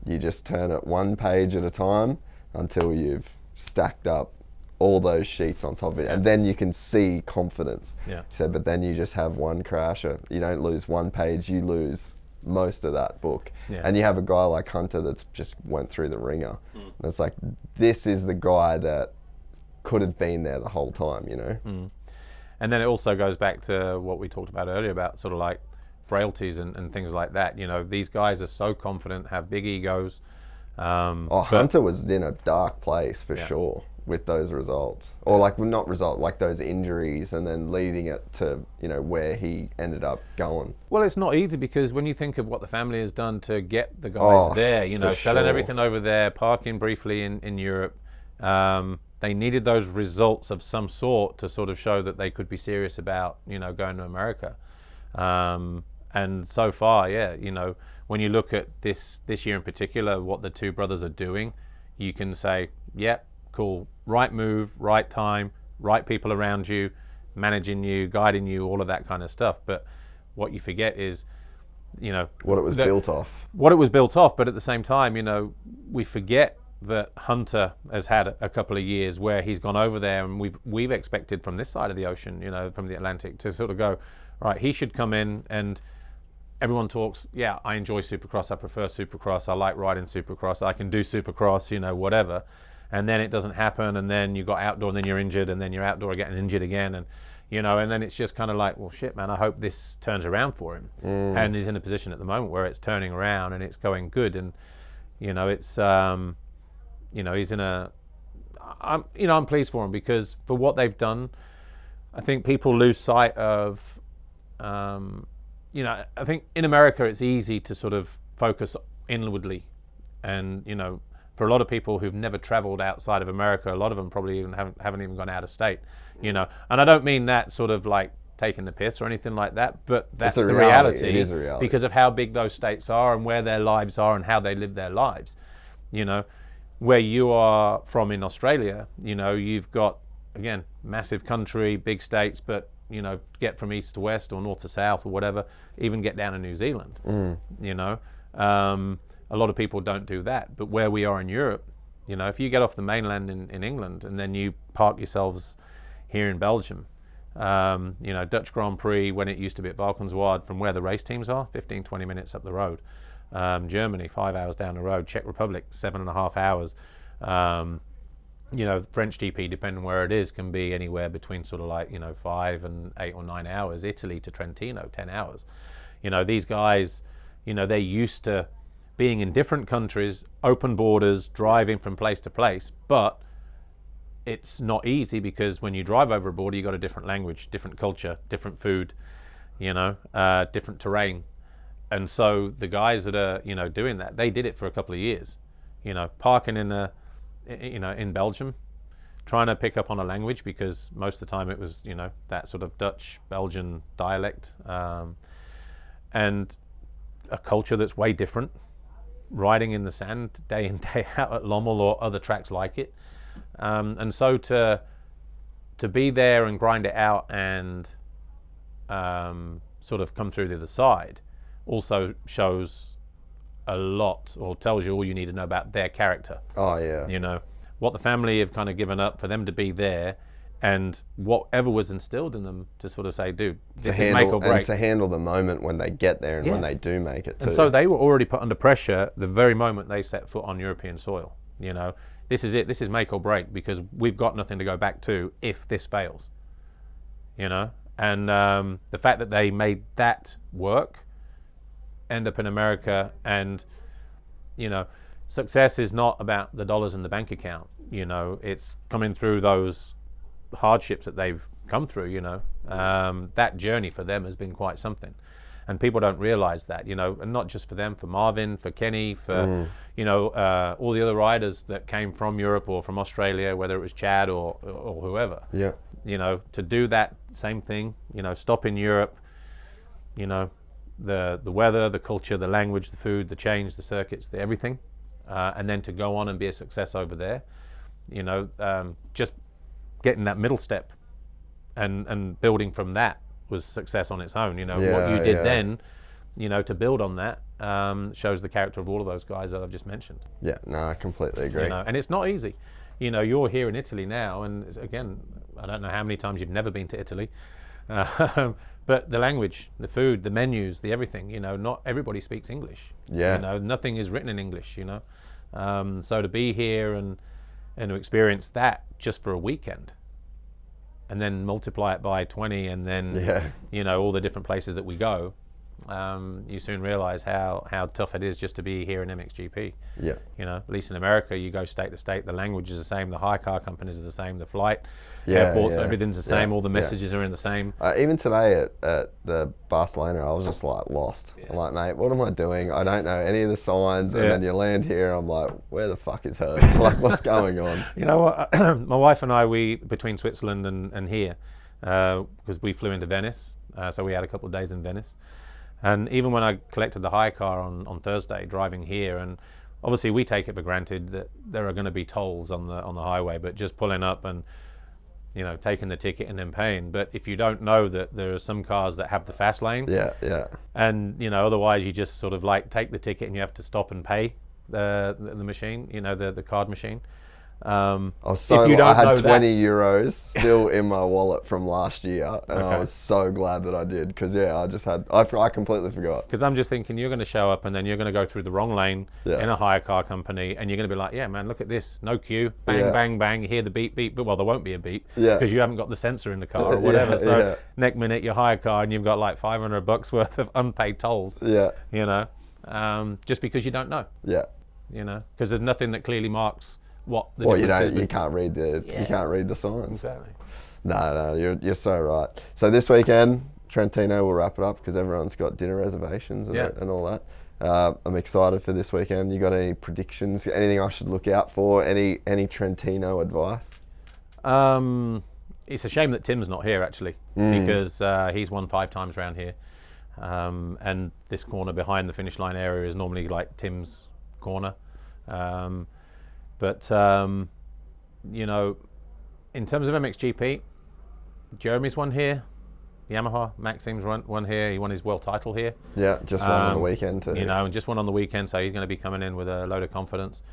You just turn it one page at a time until you've stacked up all those sheets on top of it, and then you can see confidence. Yeah. He said, but then you just have one crash, or you don't lose one page, you lose most of that book. Yeah. And you have a guy like Hunter that's just went through the ringer. It's like, this is the guy that could have been there the whole time, you know? And then it also goes back to what we talked about earlier about sort of like frailties and things like that. You know, these guys are so confident, have big egos. Hunter was in a dark place for sure with those results, or like like those injuries, and then leading it to, you know, where he ended up going. Well, it's not easy, because when you think of what the family has done to get the guys there, you know, for selling sure. everything over there, parking briefly in Europe, they needed those results of some sort to sort of show that they could be serious about, you know, going to America. And so far, yeah, you know, when you look at this year in particular, what the two brothers are doing, you can say, yeah, cool, right move, right time, right people around you, managing you, guiding you, all of that kind of stuff. But what you forget is, you know, What it was built off. What it was built off. But at the same time, you know, we forget that Hunter has had a couple of years where he's gone over there, and we've expected from this side of the ocean, you know, from the Atlantic, to sort of go, right, he should come in, and everyone talks, yeah, I enjoy Supercross, I prefer Supercross, I like riding Supercross, I can do Supercross, you know, whatever. And then it doesn't happen, and then you got outdoor, and then you're injured, and then you're outdoor getting injured again, and you know, and then it's just kind of like, well, shit, man, I hope this turns around for him. And he's in a position at the moment where it's turning around and it's going good, and you know, it's you know, he's in a, I'm pleased for him, because for what they've done, I think people lose sight of, you know, I think in America it's easy to sort of focus inwardly, and you know, for a lot of people who've never traveled outside of America, a lot of them probably even haven't even gone out of state, you know. And I don't mean that sort of like taking the piss or anything like that, but that's the reality. reality. It is a reality. Because of how big those states are and where their lives are and how they live their lives. You know, where you are from in Australia, you know, you've got, again, massive country, big states, but, you know, get from east to west or north to south or whatever, even get down to New Zealand, you know. A lot of people don't do that, but where we are in Europe, you know, if you get off the mainland in England and then you park yourselves here in Belgium, you know, Dutch Grand Prix, when it used to be at Valkenswaard, from where the race teams are, 15, 20 minutes up the road. Germany, 5 hours down the road. Czech Republic, 7.5 hours. You know, French GP, depending where it is, can be anywhere between sort of like, you know, 5 and 8 or 9 hours. Italy to Trentino, 10 hours. You know, these guys, you know, they're used to being in different countries, open borders, driving from place to place, but it's not easy because when you drive over a border, you've got a different language, different culture, different food, you know, different terrain. And so the guys that are, you know, doing that, they did it for a couple of years, you know, parking in Belgium, trying to pick up on a language because most of the time it was, you know, that sort of Dutch, Belgian dialect, and a culture that's way different, riding in the sand day in, day out at Lommel or other tracks like it. And so to be there and grind it out and sort of come through the other side also shows a lot, or tells you all you need to know about their character. Oh yeah. You know, what the family have kind of given up for them to be there, and whatever was instilled in them to sort of say, dude, this is make or break. And to handle the moment when they get there and when they do make it too. And so they were already put under pressure the very moment they set foot on European soil. You know, this is it, this is make or break, because we've got nothing to go back to if this fails. You know, and the fact that they made that work, end up in America, and, you know, success is not about the dollars in the bank account. You know, it's coming through those hardships that they've come through. You know, that journey for them has been quite something, and people don't realize that. You know, and not just for them, for Marvin, for Kenny, for you know, all the other riders that came from Europe or from Australia, whether it was Chad or whoever. Yeah. You know, to do that same thing. You know, stop in Europe. You know, the weather, the culture, the language, the food, the change, the circuits, the everything, and then to go on and be a success over there. You know, just getting that middle step and building from that was success on its own. You know, what you did then, you know, to build on that, shows the character of all of those guys that I've just mentioned. Yeah, no, I completely agree. You know, and it's not easy. You know, you're here in Italy now, and again, I don't know how many times you've never been to Italy, but the language, the food, the menus, the everything, you know, not everybody speaks English. Yeah. You know, nothing is written in English, you know. So to be here and to experience that just for a weekend, and then multiply it by 20, and then, you know, all the different places that we go, you soon realize how tough it is just to be here in MXGP. Yeah. You know, at least in America, you go state to state, the language is the same, the hire car companies are the same, the flight, airports, everything's the same, all the messages are in the same. Even today at the Barcelona, I was just like lost. I'm like, mate, what am I doing? I don't know any of the signs. And then you land here, I'm like, where the fuck is Hertz? Like, what's going on? You know what? My wife and I, between Switzerland and here, because we flew into Venice, so we had a couple of days in Venice. And even when I collected the hire car on Thursday, driving here, and obviously we take it for granted that there are going to be tolls on the highway, but just pulling up and, you know, taking the ticket and then paying. But if you don't know that there are some cars that have the fast lane, and, you know, otherwise you just sort of like take the ticket and you have to stop and pay the machine, you know, the card machine. I had 20 euros still in my wallet from last year, and I was so glad that I did, because I completely forgot. Because I'm just thinking, you're going to show up and then you're going to go through the wrong lane in a hire car company, and you're going to be like, yeah man, look at this, no queue, bang bang bang, you hear the beep beep, but well, there won't be a beep because you haven't got the sensor in the car or whatever. So next minute you hire a car and you've got like $500 worth of unpaid tolls. You know, just because you don't know. You know, because there's nothing that clearly marks what the difference is. You can't read the signs. Exactly. No, you're so right. So this weekend, Trentino will wrap it up because everyone's got dinner reservations and all that. I'm excited for this weekend. You got any predictions? Anything I should look out for? Any Trentino advice? it's a shame that Tim's not here actually, because he's won 5 times around here, and this corner behind the finish line area is normally like Tim's corner. But you know, in terms of MXGP, Jeremy's won here. Yamaha, Maxim's won here. He won his world title here. Yeah, just won on the weekend too. You know, and just won on the weekend, so he's going to be coming in with a load of confidence.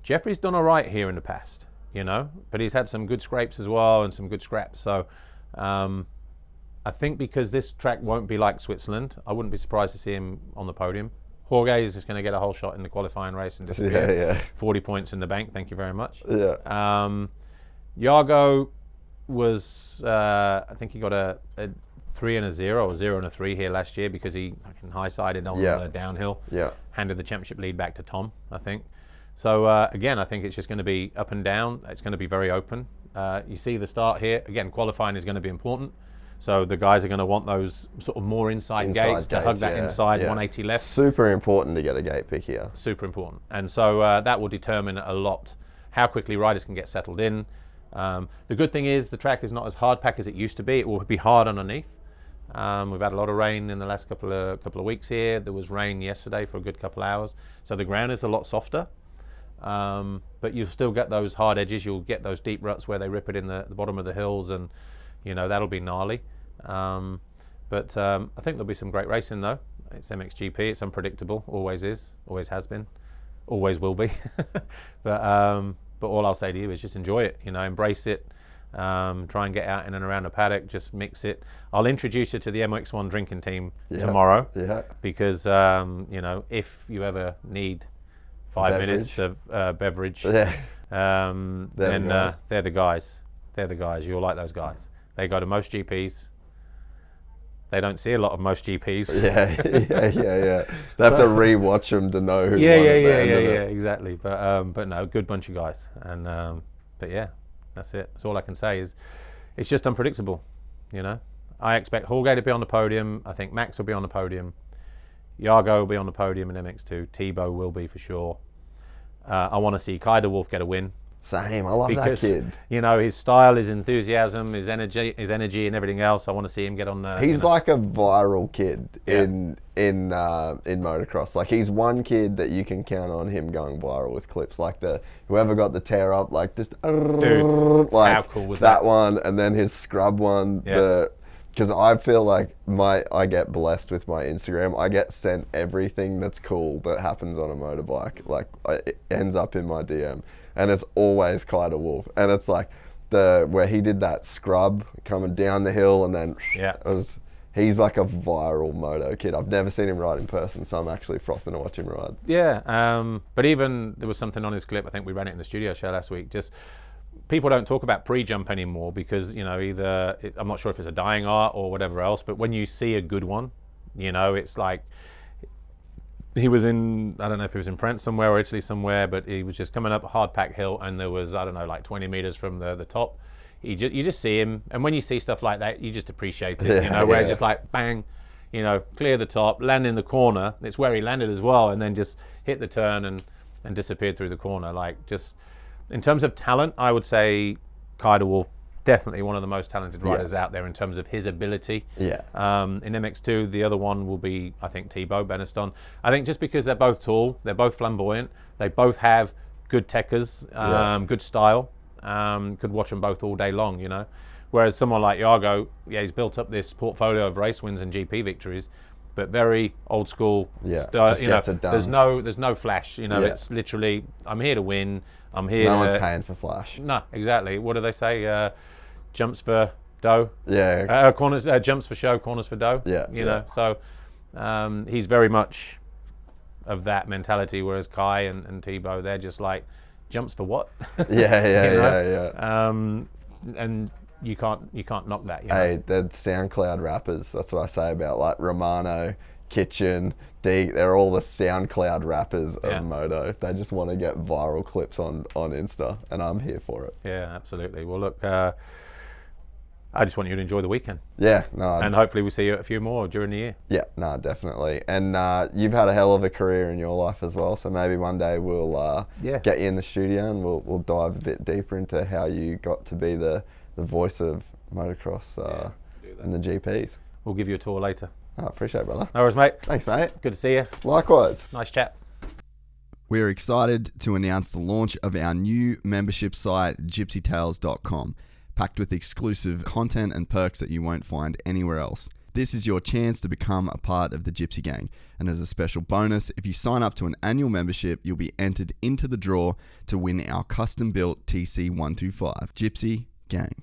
Jeffrey's done all right here in the past, you know, but he's had some good scrapes as well and some good scraps. So I think because this track won't be like Switzerland, I wouldn't be surprised to see him on the podium. Jorge is just going to get a whole shot in the qualifying race and disappear. 40 points in the bank, thank you very much. Jago was, I think he got a 3 and a 0 or 0 and a 3 here last year because he fucking high-sided on the downhill. Handed the championship lead back to Tom, I think. So again, I think it's just going to be up and down. It's going to be very open. You see the start here. Again, qualifying is going to be important. So the guys are going to want those sort of more inside gates to hug that inside 180 left. Super important to get a gate pick here. Super important. And so that will determine a lot how quickly riders can get settled in. The good thing is the track is not as hard pack as it used to be. It will be hard underneath. We've had a lot of rain in the last couple of weeks here. There was rain yesterday for a good couple of hours. So the ground is a lot softer. But you'll still get those hard edges. You'll get those deep ruts where they rip it in the bottom of the hills, and you know that'll be gnarly. But I think there'll be some great racing though. It's MXGP. It's unpredictable. Always is. Always has been. Always will be. But all I'll say to you is just enjoy it. You know, embrace it. Try and get out in and around the paddock. Just mix it. I'll introduce you to the MX1 drinking team tomorrow. Because you know, if you ever need 5 minutes of beverage, then they're the guys. They're the guys. You'll like those guys. They go to most GPs. They don't see a lot of most GPs. They have to re-watch them to know who won at the end of it. Exactly. But no, good bunch of guys. And but yeah, that's it. That's all I can say is it's just unpredictable. You know, I expect Jorge to be on the podium. I think Max will be on the podium. Jago will be on the podium in MX2. Thibaut will be for sure. I want to see Kai de Wolf get a win. Same. I love that kid. You know, his style, his enthusiasm, his energy, and everything else. I want to see him get on. He's like a viral kid in motocross. Like he's one kid that you can count on him going viral with clips like whoever got the tear up, like just dude, like how cool was that one, and then his scrub one. Because I feel like I get blessed with my Instagram. I get sent everything that's cool that happens on a motorbike. Like it ends up in my DM, and it's always Kai de Wolf. And it's like where he did that scrub coming down the hill, and then he's like a viral moto kid. I've never seen him ride in person, so I'm actually frothing to watch him ride. But even there was something on his clip. I think we ran it in the studio show last week. Just people don't talk about pre-jump anymore because, you know, I'm not sure if it's a dying art or whatever else, but when you see a good one, you know, it's like he was in, I don't know if he was in France somewhere or Italy somewhere, but he was just coming up a hard pack hill and there was, I don't know, like 20 meters from the top. You just see him, and when you see stuff like that, you just appreciate it, you know, where it's just like bang, you know, clear the top, land in the corner. It's where he landed as well, and then just hit the turn and disappeared through the corner. Like, just in terms of talent, I would say Kai de Wolf, definitely one of the most talented riders out there in terms of his ability. In MX2, the other one will be, I think, Thibaut Beneston. I think just because they're both tall, they're both flamboyant, they both have good techers, good style. Could watch them both all day long, you know. Whereas someone like Jago, he's built up this portfolio of race wins and GP victories, but very old school style. You know, there's no flash. You know, it's literally, I'm here to win. I'm here. No one's paying for flash. No, exactly. What do they say? Jumps for dough. Corners, jumps for show, corners for dough. You know. So he's very much of that mentality. Whereas Kai and Thibaut, they're just like, jumps for what? And you can't knock that. You know? Hey, they're SoundCloud rappers. That's what I say about like Romano, Kitchen, Deke. They're all the SoundCloud rappers of moto. They just want to get viral clips on Insta, and I'm here for it. Yeah, absolutely. Well, look, I just want you to enjoy the weekend. And hopefully we see you at a few more during the year. Definitely. And you've had a hell of a career in your life as well, so maybe one day we'll get you in the studio and we'll dive a bit deeper into how you got to be the the voice of motocross in the GPs. We'll give you a tour later. I appreciate it, brother. No worries, mate. Thanks, mate. Good to see you. Likewise. Nice chat. We're excited to announce the launch of our new membership site, gypsytales.com, packed with exclusive content and perks that you won't find anywhere else. This is your chance to become a part of the Gypsy Gang. And as a special bonus, if you sign up to an annual membership, you'll be entered into the draw to win our custom-built TC125. Gypsy Gang.